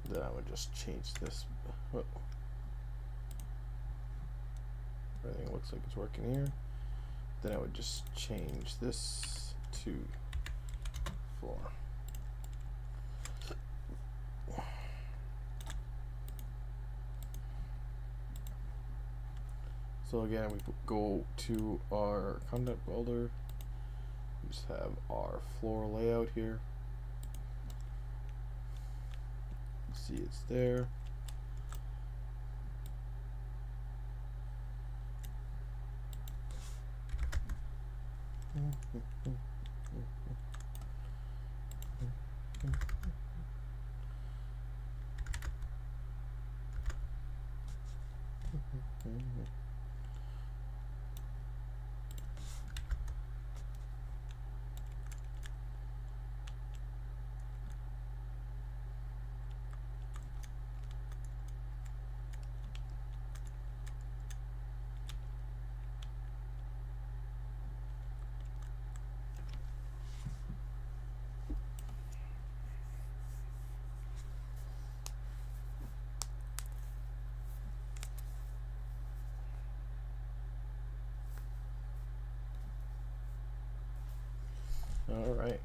Then I would just change this. Oh. Everything looks like it's working here. Then I would just change this to floor. So again, we go to our content builder. We just have our floor layout here. See, it's there. All right.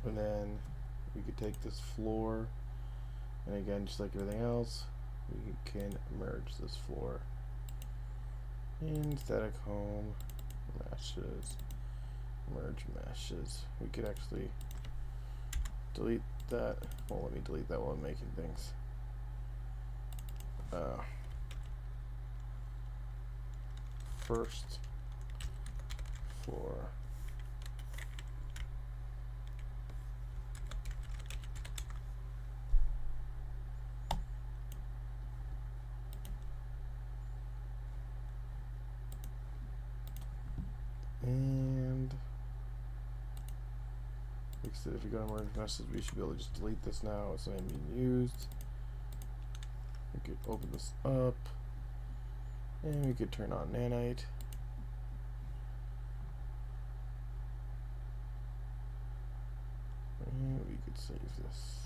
And then we could take this floor, and again, just like everything else, we can merge this floor in static home meshes, merge meshes. We could actually delete that. Well, let me delete that while I'm making things. First floor. And like I said, if you go to merge message, we should be able to just delete this now. It's not being used. We could open this up, and we could turn on nanite. And we could save this.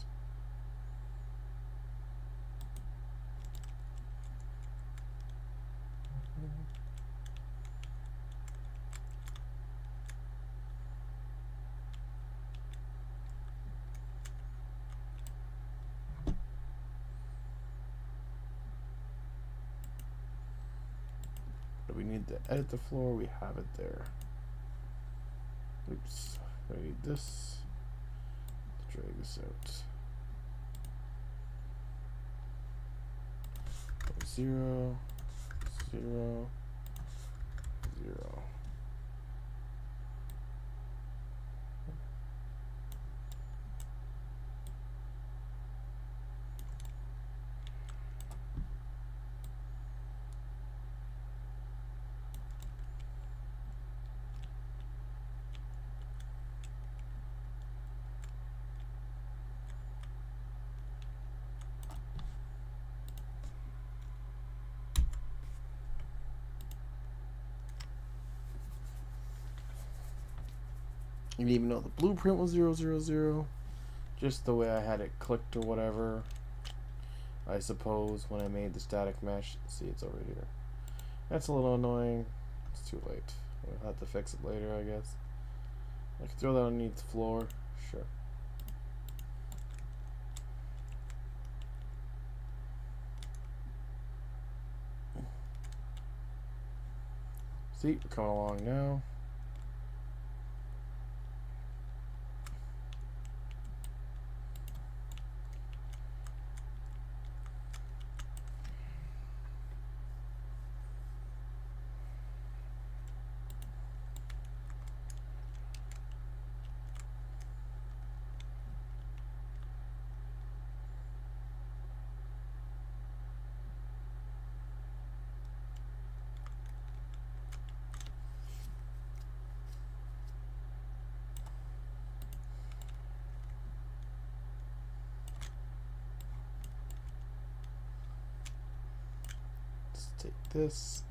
If we need to edit the floor, we have it there. Oops, I need this. Let's drag this out. 0, 0, 0. And even though the blueprint was 000, just the way I had it clicked or whatever, I suppose, when I made the static mesh. See, it's over here. That's a little annoying. It's too late. We'll have to fix it later, I guess. I can throw that underneath the floor. Sure. See, we're coming along now. Take this.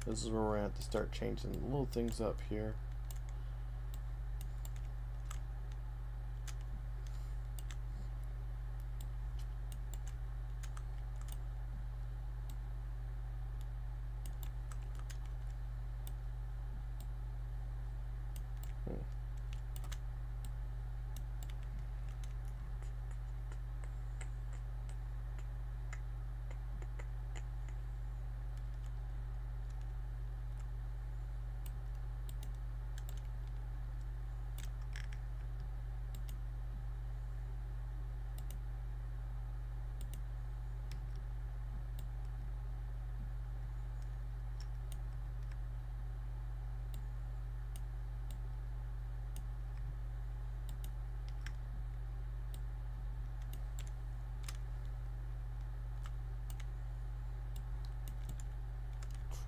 This is where we're going to have to start changing little things up here.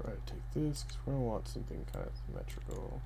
Try to take this because we're going to want something kind of symmetrical.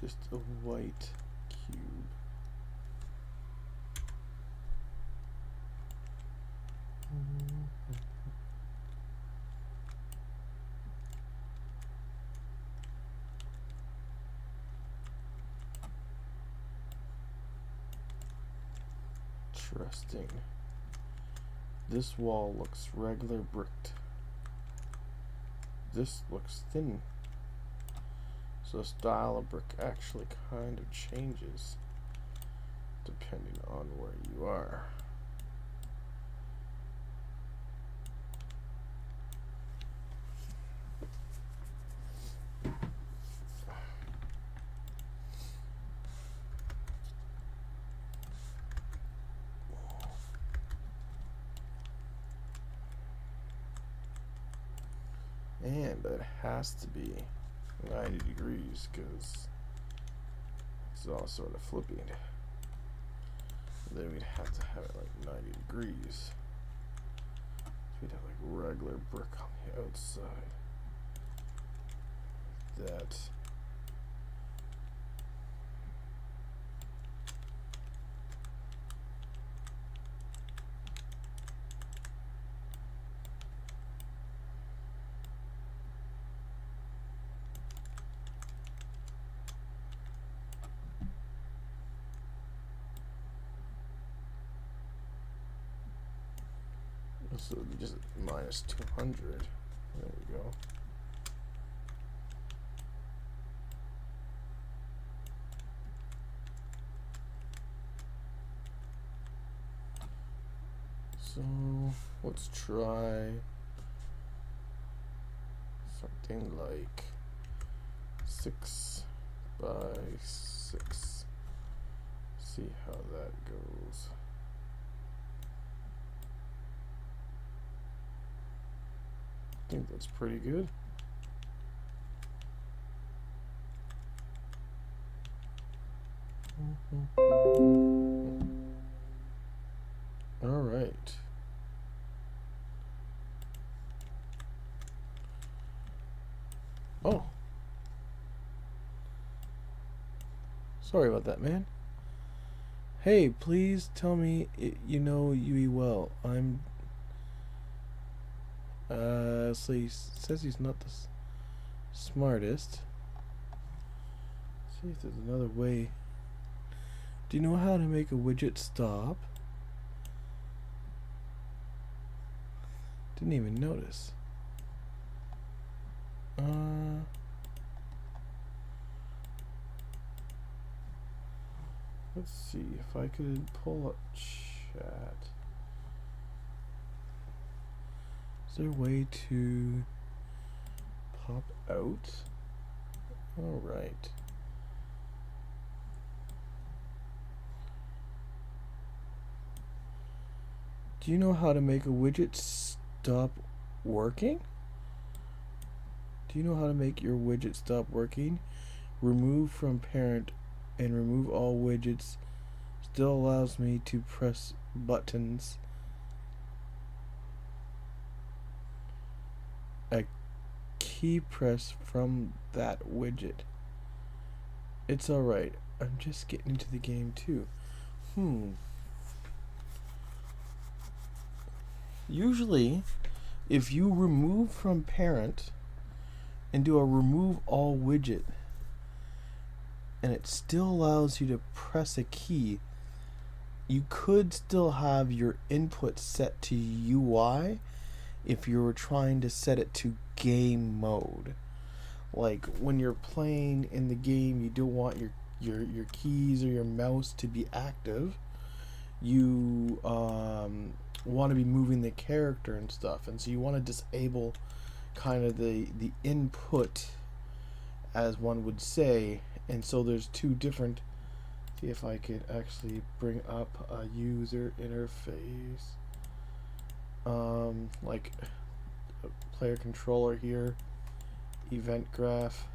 Just a white cube. Interesting. This wall looks regular bricked. This looks thin. So the style of brick actually kind of changes depending on where you are. And it has to be 90 degrees because it's all sort of flipping. Then we'd have to have it like 90 degrees. So we'd have like regular brick on the outside. Like that. So it would be just minus 200. There we go. So let's try something like 6 by 6. See how that goes. I think that's pretty good. All right. Oh. Sorry about that, man. Hey, please tell me you know Yui well. So he says he's not the smartest. See if there's another way. Do you know how to make a widget stop? Didn't even notice. Let's see if I could pull up chat. Is there a way to pop out? All right. Do you know how to make a widget stop working? Do you know how to make your widget stop working? Remove from parent and remove all widgets. Still allows me to press buttons. A key press from that widget. It's alright. I'm just getting into the game too. Usually, if you remove from parent and do a remove all widget, and it still allows you to press a key, you could still have your input set to UI if you were trying to set it to game mode. Like when you're playing in the game, you don't want your keys or your mouse to be active. You want to be moving the character and stuff, and so you want to disable kind of the input, as one would say. And so there's two different. See if I could actually bring up a user interface, like a player controller here, event graph.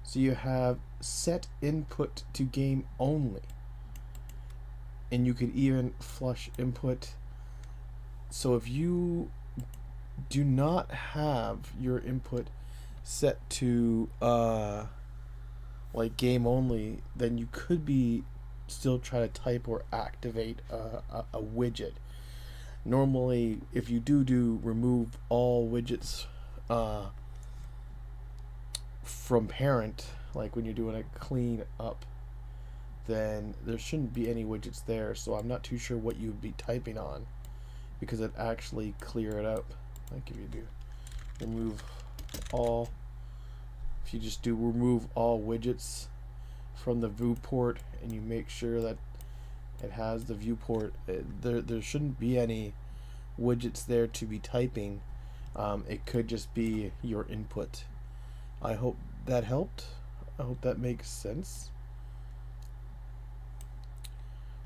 So you have set input to game only, and you could even flush input. So if you do not have your input set to like game only, then you could be still try to type or activate a widget. Normally, if you do remove all widgets from parent, like when you're doing a clean up, then there shouldn't be any widgets there. So I'm not too sure what you would be typing on, because it actually clear it up. Like if you do remove all, if you just do remove all widgets from the viewport and you make sure that it has the viewport, there shouldn't be any widgets there to be typing. It could just be your input. I hope that helped. I hope that makes sense.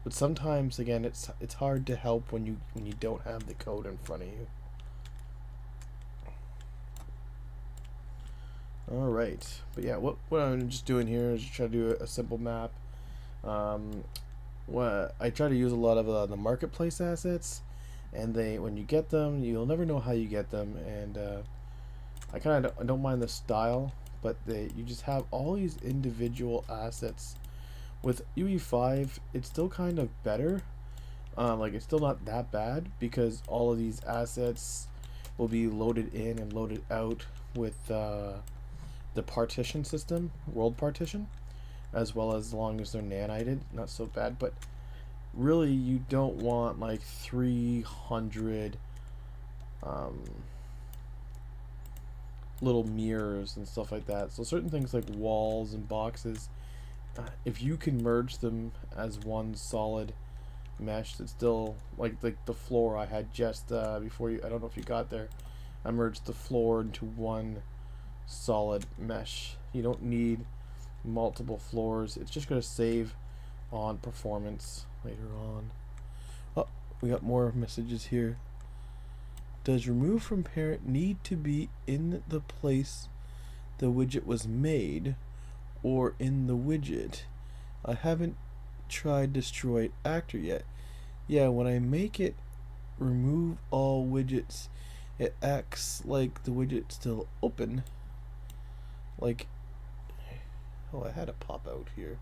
But sometimes, again, it's hard to help when you don't have the code in front of you. All right, but yeah, what I'm just doing here is try to do a simple map. What I try to use a lot of the marketplace assets, and when you get them, you'll never know how you get them. And I kind of don't mind the style, but you just have all these individual assets. With UE5, it's still kind of better. Like it's still not that bad, because all of these assets will be loaded in and loaded out with the partition system, world partition, as long as they're nanited. Not so bad, but really you don't want like 300 little mirrors and stuff like that. So certain things like walls and boxes, if you can merge them as one solid mesh, it's still like the floor I had just before you. I don't know if you got there. I merged the floor into one solid mesh. You don't need multiple floors. It's just going to save on performance later on. Oh, we got more messages here. Does remove from parent need to be in the place the widget was made, or in the widget? I haven't tried destroy actor yet. Yeah, when I make it remove all widgets, it acts like the widget's still open. Like, oh, I had a pop out here.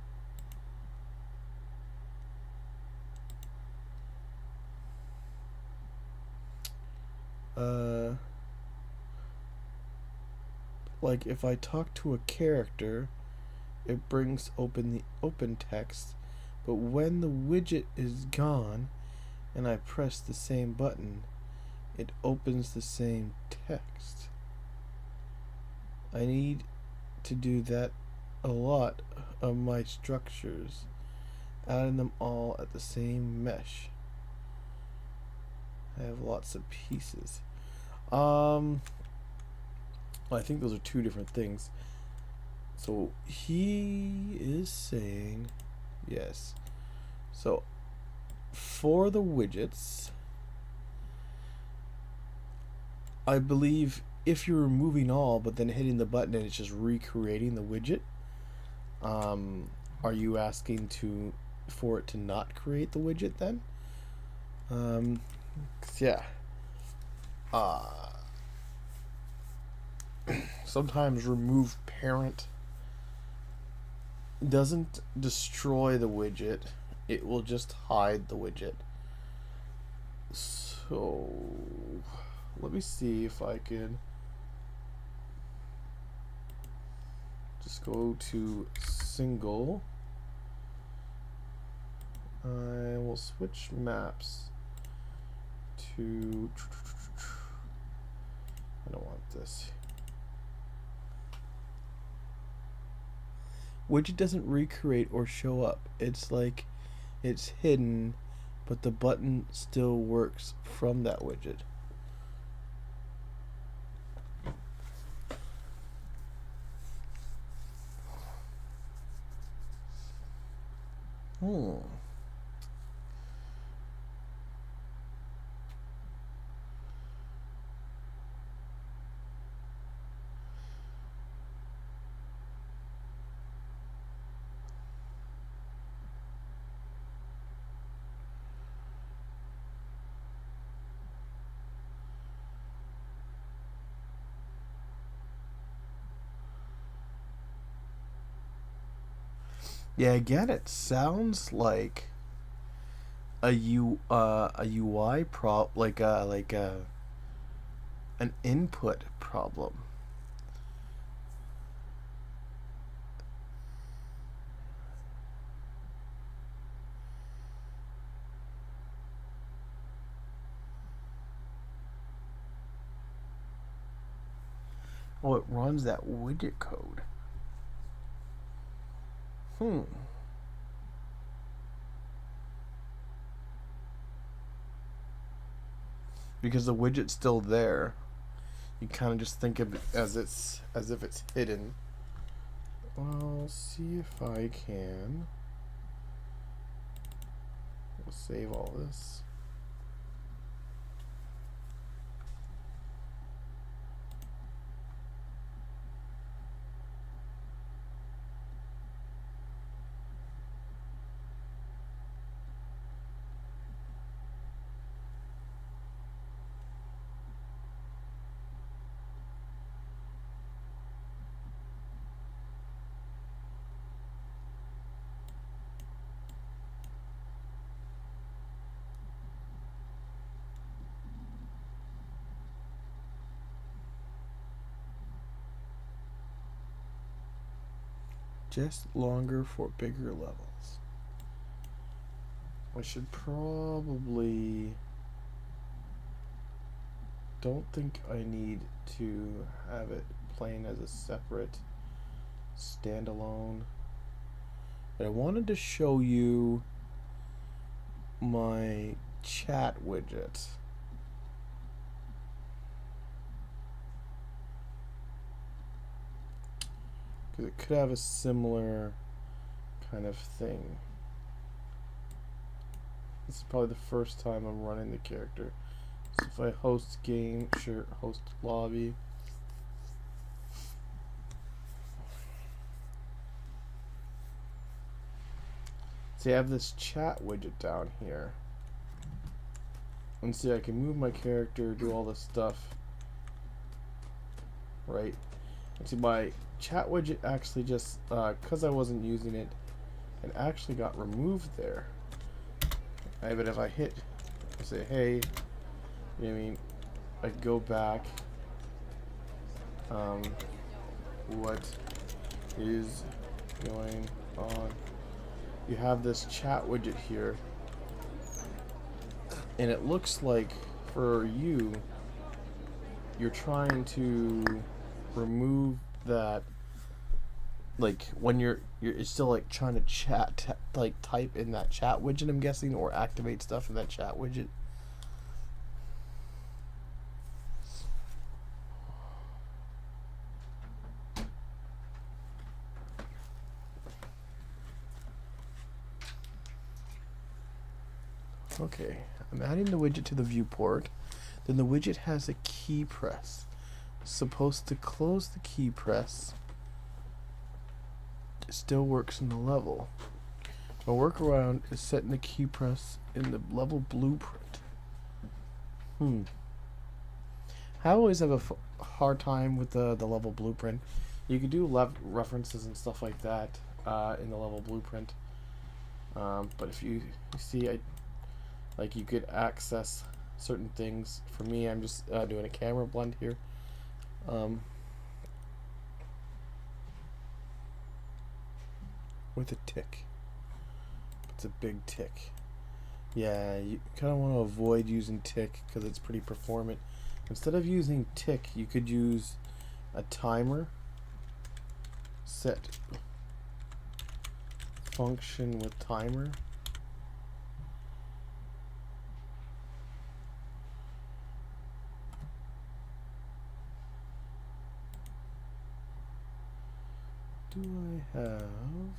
Like if I talk to a character, it brings open the open text, but when the widget is gone and I press the same button, it opens the same text. I need to do that a lot of my structures, adding them all at the same mesh. I have lots of pieces. I think those are two different things. So he is saying yes. So for the widgets, I believe if you're removing all but then hitting the button and it's just recreating the widget, are you asking for it to not create the widget then? Yeah. Sometimes remove parent doesn't destroy the widget, it will just hide the widget. So let me see if I can just go to single. I will switch maps to, I don't want this. Widget doesn't recreate or show up. It's like it's hidden, but the button still works from that widget. Yeah, again, it sounds like a UI like an input problem. Oh, it runs that widget code. Because the widget's still there, you kind of just think of it as if it's hidden. I'll see if I can. We'll save all this. Just longer for bigger levels. I should probably... Don't think I need to have it playing as a separate standalone. But I wanted to show you my chat widget. Because it could have a similar kind of thing. This is probably the first time I'm running the character. So if I host game, sure, host lobby. So I have this chat widget down here. And see, I can move my character, do all this stuff. Right? And see, my chat widget actually just, because I wasn't using it, it actually got removed there. Right, but if I hit, say, hey, you know what I mean? I go back. What is going on? You have this chat widget here, and it looks like for you, you're trying to remove that. Like when you're it's still like trying to chat, like type in that chat widget, I'm guessing, or activate stuff in that chat widget. Okay, I'm adding the widget to the viewport. Then the widget has a key press. Supposed to close the key press. It still works in the level. My workaround is setting the key press in the level blueprint. I always have a hard time with the level blueprint. You can do references and stuff like that in the level blueprint. But if you see, like you could access certain things. For me, I'm just doing a camera blend here. With a tick. It's a big tick. Yeah, you kind of want to avoid using tick because it's pretty performant. Instead of using tick, you could use a timer. Set function with timer. Do I have?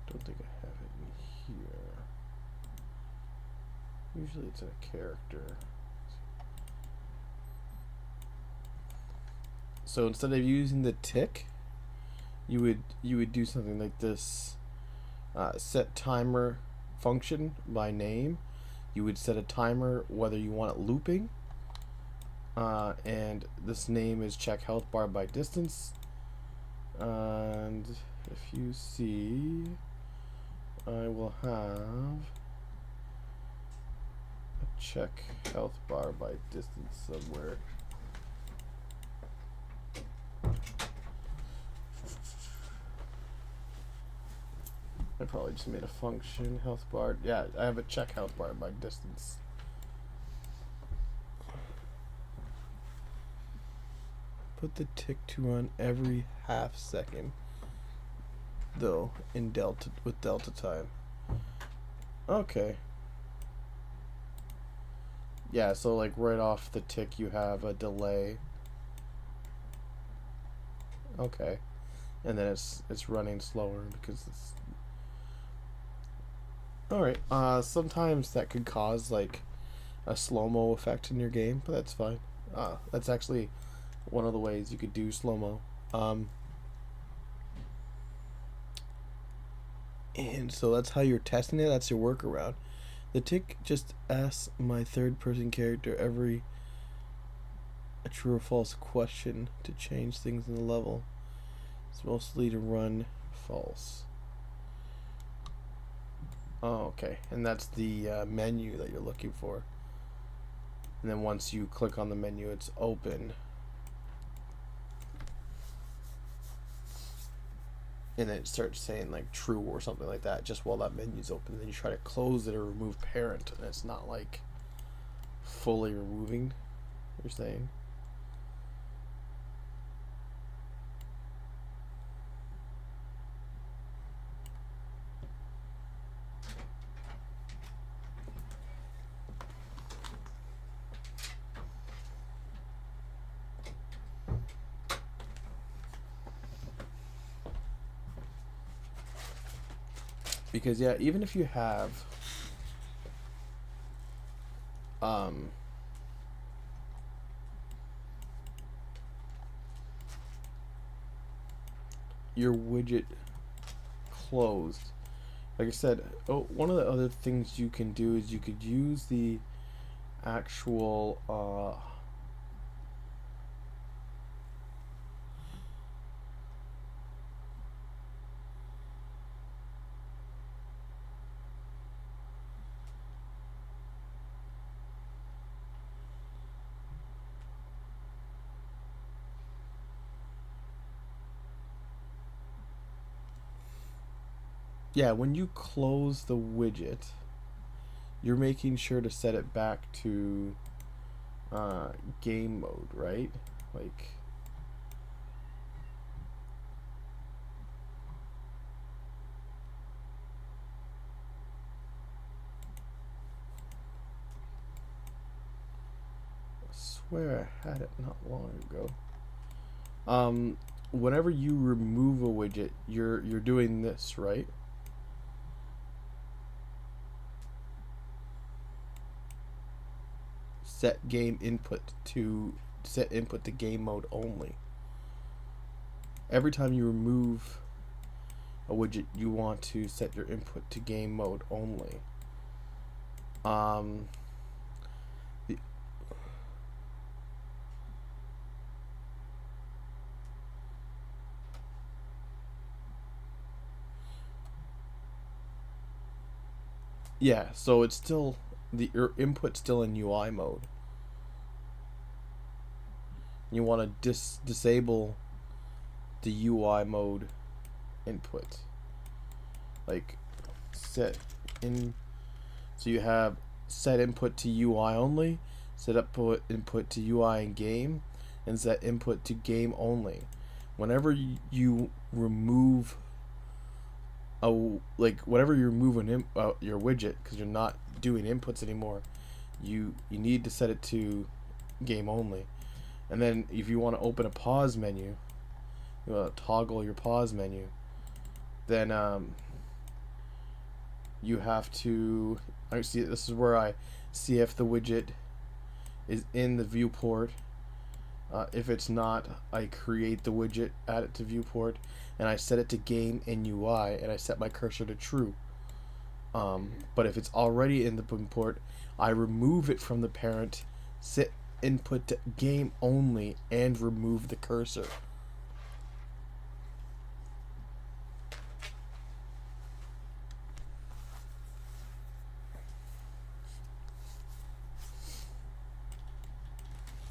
Don't think I have it in here. Usually it's a character. So instead of using the tick, you would do something like this. Set timer function by name. You would set a timer whether you want it looping. And this name is check health bar by distance. And if you see, I will have a check health bar by distance somewhere. I probably just made a function health bar. Yeah, I have a check health bar by distance. Put the tick to run every half second, though, in delta with delta time. Okay. Yeah, so like right off the tick you have a delay. Okay. And then it's running slower because it's alright. Sometimes that could cause like a slow-mo effect in your game, but that's fine. That's actually one of the ways you could do slow-mo. And so that's how you're testing it. That's your workaround. The tick just asks my third-person character a true or false question to change things in the level. It's mostly to run false. Oh, okay. And that's the menu that you're looking for. And then once you click on the menu, it's open. And then it starts saying like true or something like that just while that menu's open. Then you try to close it or remove parent, and it's not like fully removing, you're saying. Because yeah, even if you have your widget closed, like I said, one of the other things you can do is you could use the actual yeah, when you close the widget, you're making sure to set it back to game mode, right? Like, I swear I had it not long ago. Whenever you remove a widget, you're doing this, right? Set input to game mode only. Every time you remove a widget, you want to set your input to game mode only. The Yeah, so it's still your input's still in UI mode. You want to disable the UI mode input. Like set in, so you have set input to UI only, set input to UI in game, and set input to game only. Whenever you remove whenever you remove your widget, because you're not doing inputs anymore, you need to set it to game only. And then if you want to open a pause menu, you want to toggle your pause menu, then you have to, I see, this is where I see if the widget is in the viewport. If it's not, I create the widget, add it to viewport, and I set it to game in UI, and I set my cursor to true. But if it's already in the viewport, I remove it from the parent, set input to game only, and remove the cursor.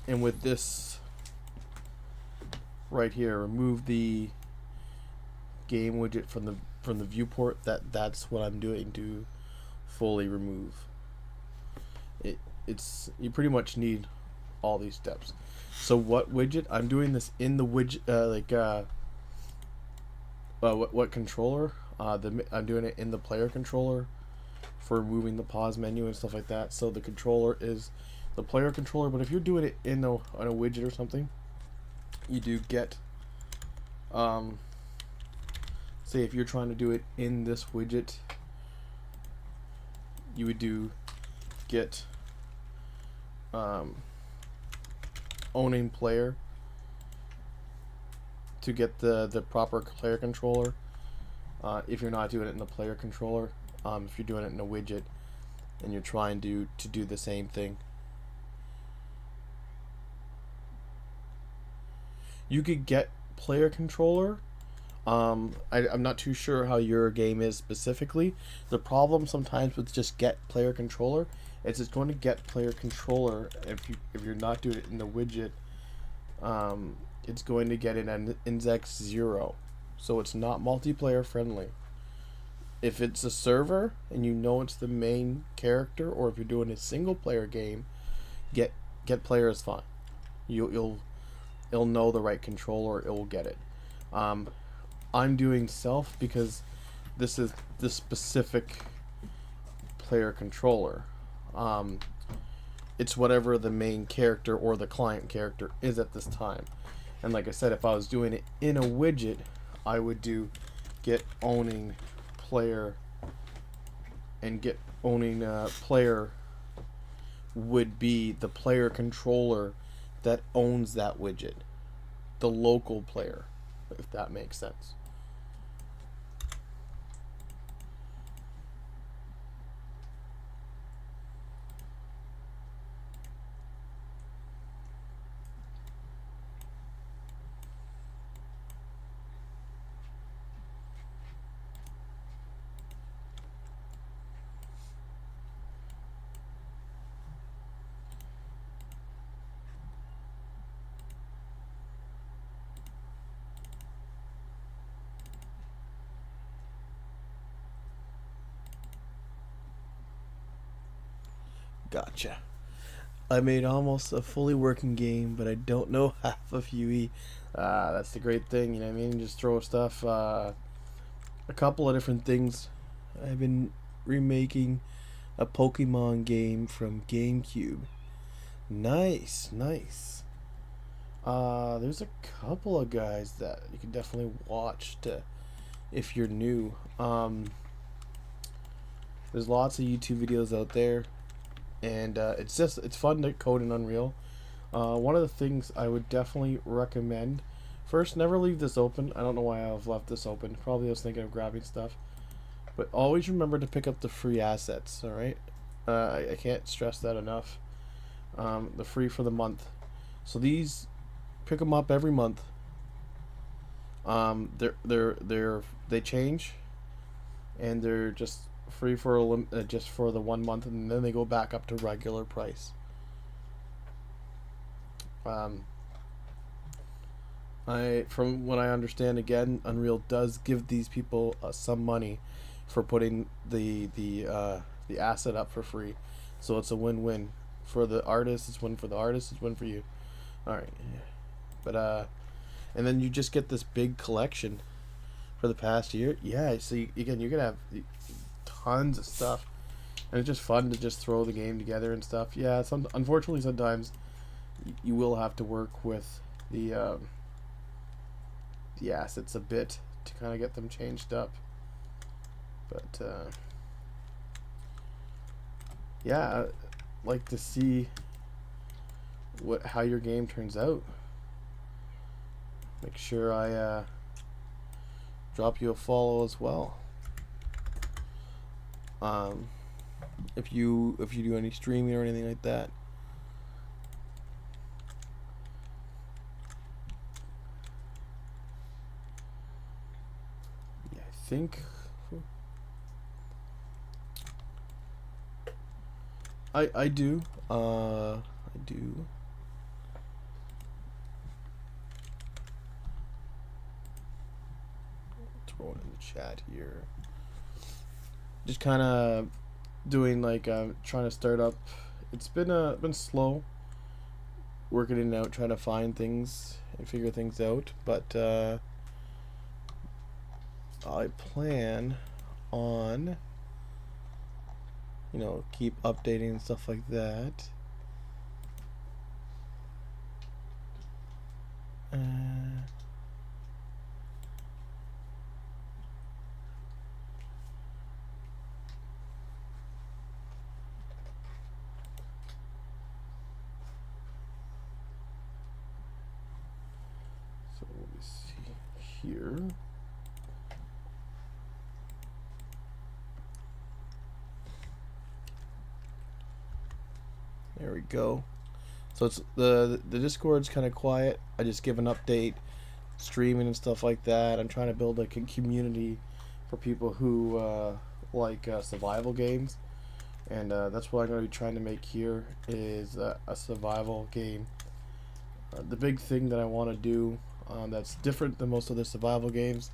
And with this right here, remove the game widget from the viewport. That's what I'm doing to fully remove it. You pretty much need all these steps. So what widget? I'm doing this in the widget, what controller? I'm doing it in the player controller for moving the pause menu and stuff like that. So the controller is the player controller, but if you're doing it on a widget or something, you do get, say if you're trying to do it in this widget, you would do get owning player to get the proper player controller. If you're not doing it in the player controller, if you're doing it in a widget and you're trying to do the same thing, you could get player controller. I'm not too sure how your game is specifically. The problem sometimes with just get player controller is it's going to get player controller if you're not doing it in the widget. It's going to get an index 0, so it's not multiplayer friendly. If it's a server and you know it's the main character, or if you're doing a single player game, get player is fine. It'll know the right controller. It will get it. I'm doing self because this is the specific player controller. It's whatever the main character or the client character is at this time. And like I said, if I was doing it in a widget, I would do get owning player, and get owning player would be the player controller that owns that widget, the local player, if that makes sense. Gotcha. I made almost a fully working game, but I don't know half of UE. That's the great thing, you know what I mean? Just throw stuff, a couple of different things. I've been remaking a Pokemon game from GameCube. Nice, nice. There's a couple of guys that you can definitely watch if you're new. There's lots of YouTube videos out there, and it's fun to code in Unreal. One of the things I would definitely recommend, first, never leave this open. I don't know why I've left this open. Probably I was thinking of grabbing stuff, but always remember to pick up the free assets. All right, I can't stress that enough. The free for the month. So these, pick them up every month. They change, and they're just free for just for the 1 month, and then they go back up to regular price. From what I understand, again, Unreal does give these people some money for putting the asset up for free, so it's a win-win for the artist. It's win for the artist. It's win for you. All right, but and then you just get this big collection for the past year. Yeah, so again, you're gonna have tons of stuff, and it's just fun to just throw the game together and stuff. Yeah, unfortunately sometimes you will have to work with the assets a bit to kind of get them changed up, but yeah, I'd like to see how your game turns out. Make sure I drop you a follow as well. If you do any streaming or anything like that. Yeah, I think I do. I do. Throw it in the chat here. Just kind of doing like trying to start up. It's been slow working it out, trying to find things and figure things out, but I plan on, keep updating and stuff like that. So let me see here. There we go. So it's the Discord's kind of quiet. I just give an update, streaming and stuff like that. I'm trying to build like a community for people who like survival games, and that's what I'm going to be trying to make here is a survival game. The big thing that I want to do that's different than most of the survival games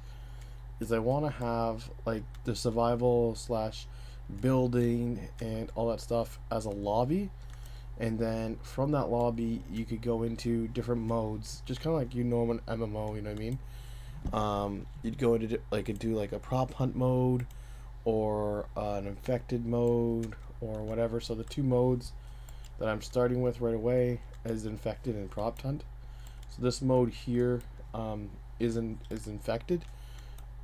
is I want to have like the survival slash building and all that stuff as a lobby, and then from that lobby you could go into different modes, just kind of like an MMO, you know what I mean? You'd go into do like a prop hunt mode or an infected mode or whatever. So the two modes that I'm starting with right away is infected and prop hunt. So this mode here is infected.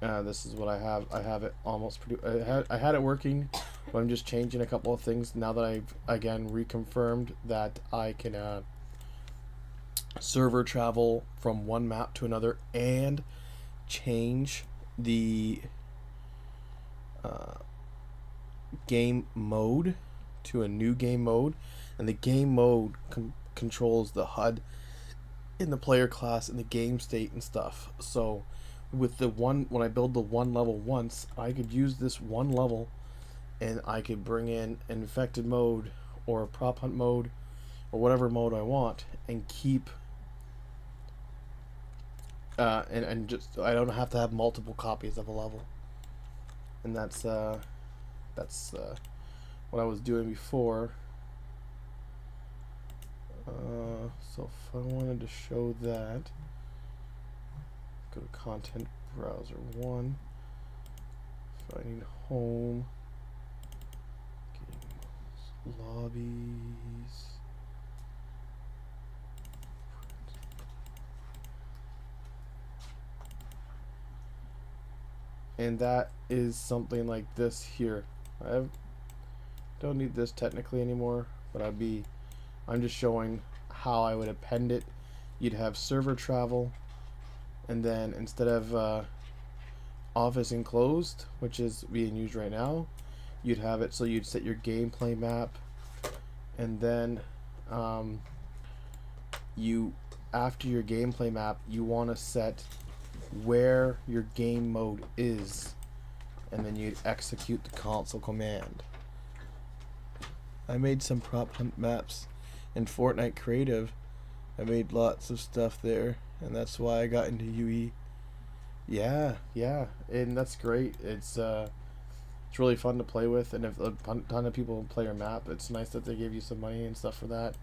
This is what I have. I have it almost I had it working, but I'm just changing a couple of things now that I've again reconfirmed that I can server travel from one map to another and change the game mode to a new game mode, and the game mode controls the HUD in the player class and the game state and stuff. So with when I build the one level once, I could use this one level and I could bring in an infected mode or a prop hunt mode or whatever mode I want and keep and just I don't have to have multiple copies of a level. And that's what I was doing before. So if I wanted to show that, go to content browser 1, finding home, games, lobbies, and that is something like this here. Don't need this technically anymore, but I'm just showing how I would append it. You'd have server travel, and then instead of office enclosed, which is being used right now, you'd have it so you'd set your gameplay map, and then you, after your gameplay map, you want to set where your game mode is, and then you'd execute the console command. I made some prop hunt maps in Fortnite Creative. I made lots of stuff there, and that's why I got into UE. Yeah, and that's great. It's really fun to play with, and if a ton of people play your map, it's nice that they give you some money and stuff for that,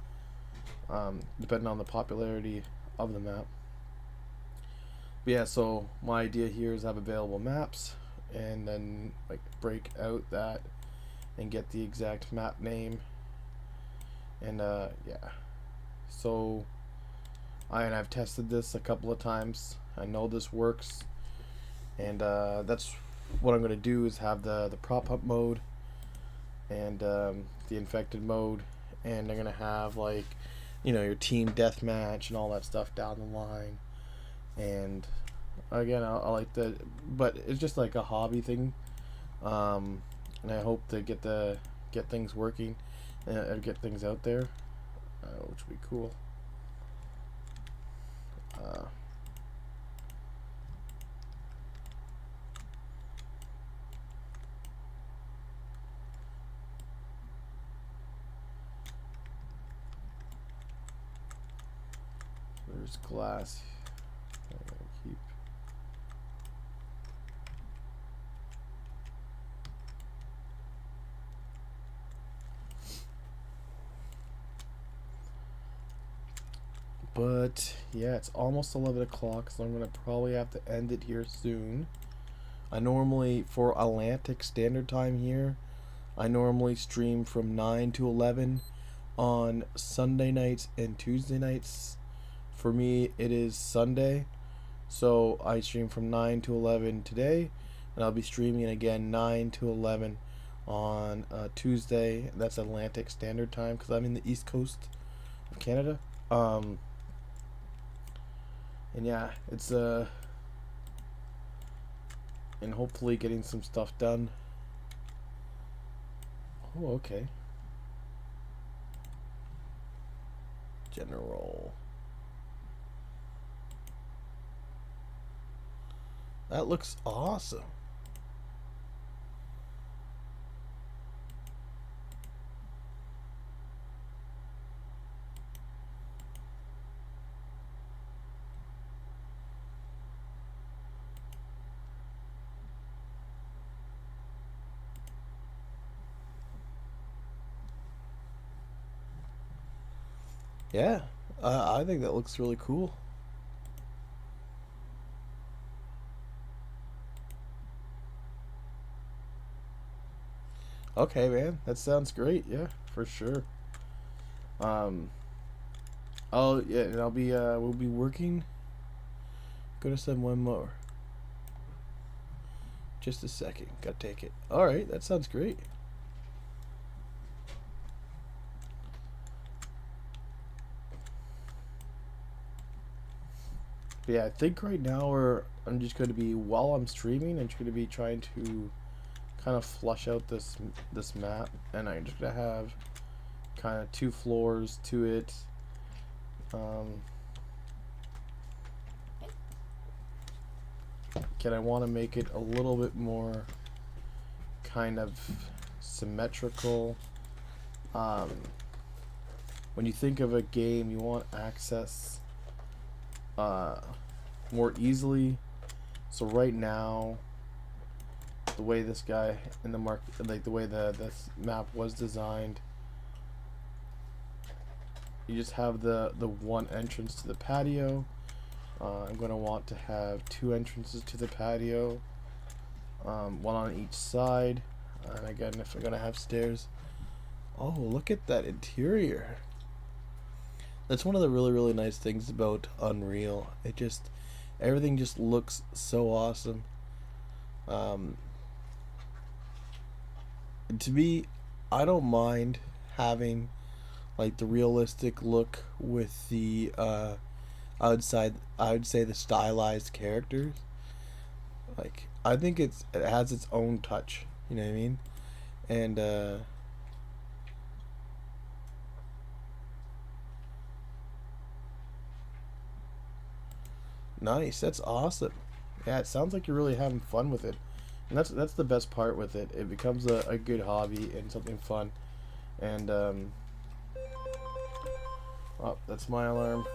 depending on the popularity of the map. But yeah, so my idea here is have available maps, and then like break out that and get the exact map name, and yeah. So I've tested this a couple of times. I know this works, and that's what I'm gonna do is have the prop up mode and the infected mode, and they're gonna have like, you know, your team deathmatch and all that stuff down the line. And again, I like the, but it's just like a hobby thing, and I hope to get things working and get things out there, which would be cool. There's glass. I gotta keep. But yeah, it's almost 11 o'clock, so I'm gonna probably have to end it here soon. I normally, for Atlantic Standard Time here, I normally stream from 9 to 11 on Sunday nights and Tuesday nights. For me, it is Sunday, so I stream from 9 to 11 today, and I'll be streaming again 9 to 11 on Tuesday. That's Atlantic Standard Time because I'm in the East Coast of Canada. And yeah, it's and hopefully getting some stuff done. Oh, okay. General. That looks awesome. Yeah, I think that looks really cool. Okay, man, that sounds great. Yeah, for sure. Um, oh yeah, and I'll be we'll be working. Gonna send one more. Just a second, gotta take it. All right, that sounds great. But yeah, I think right now I'm just going to be, while I'm streaming, I'm just going to be trying to kind of flush out this map, and I'm just going to have kind of 2 floors to it. I want to make it a little bit more kind of symmetrical. When you think of a game, you want access more easily. So right now, the way this guy in the market, like the way this map was designed, you just have the one entrance to the patio. I'm going to want to have 2 entrances to the patio, one on each side. And again, if I'm going to have stairs. Oh, look at that interior. That's one of the really nice things about Unreal. Everything just looks so awesome. To me, I don't mind having like the realistic look with the I would say the stylized characters. Like I think it has its own touch. You know what I mean? And nice. That's awesome. Yeah, it sounds like you're really having fun with it, and that's the best part with it. It becomes a good hobby and something fun. And oh, that's my alarm.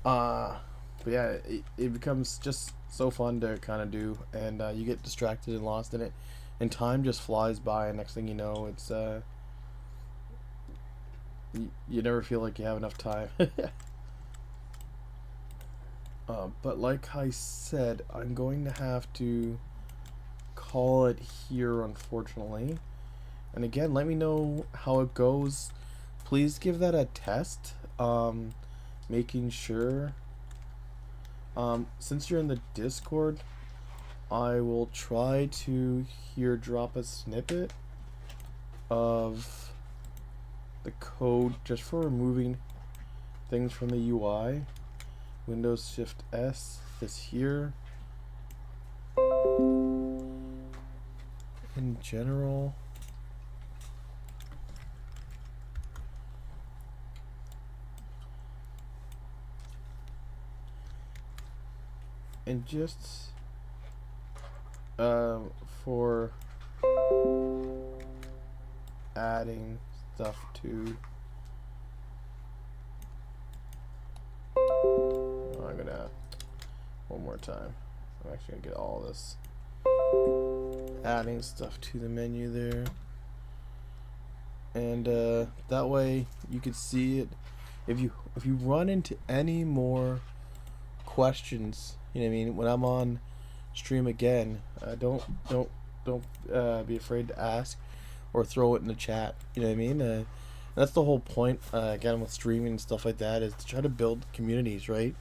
But yeah, it becomes just so fun to kind of do, and you get distracted and lost in it, and time just flies by. And next thing you know, it's you never feel like you have enough time. But like I said, I'm going to have to call it here, unfortunately. And again, let me know how it goes. Please give that a test. Making sure. Since you're in the Discord, I will try to here drop a snippet of the code just for removing things from the UI. Windows Shift S, this here. In general, and just for adding stuff to I'm gonna one more time. I'm actually gonna get all this. Adding stuff to the menu there, and that way you can see it. If you run into any more questions, you know what I mean, when I'm on stream again, don't be afraid to ask or throw it in the chat. You know what I mean? That's the whole point. Again, with streaming and stuff like that, is to try to build communities, right,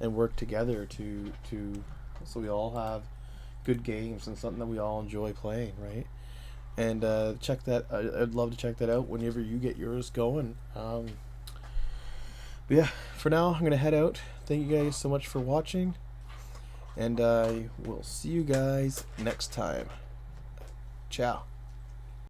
and work together to so we all have good games and something that we all enjoy playing, right? And check that. I'd love to check that out whenever you get yours going. But yeah, for now, I'm gonna head out. Thank you guys so much for watching, and I will see you guys next time. Ciao.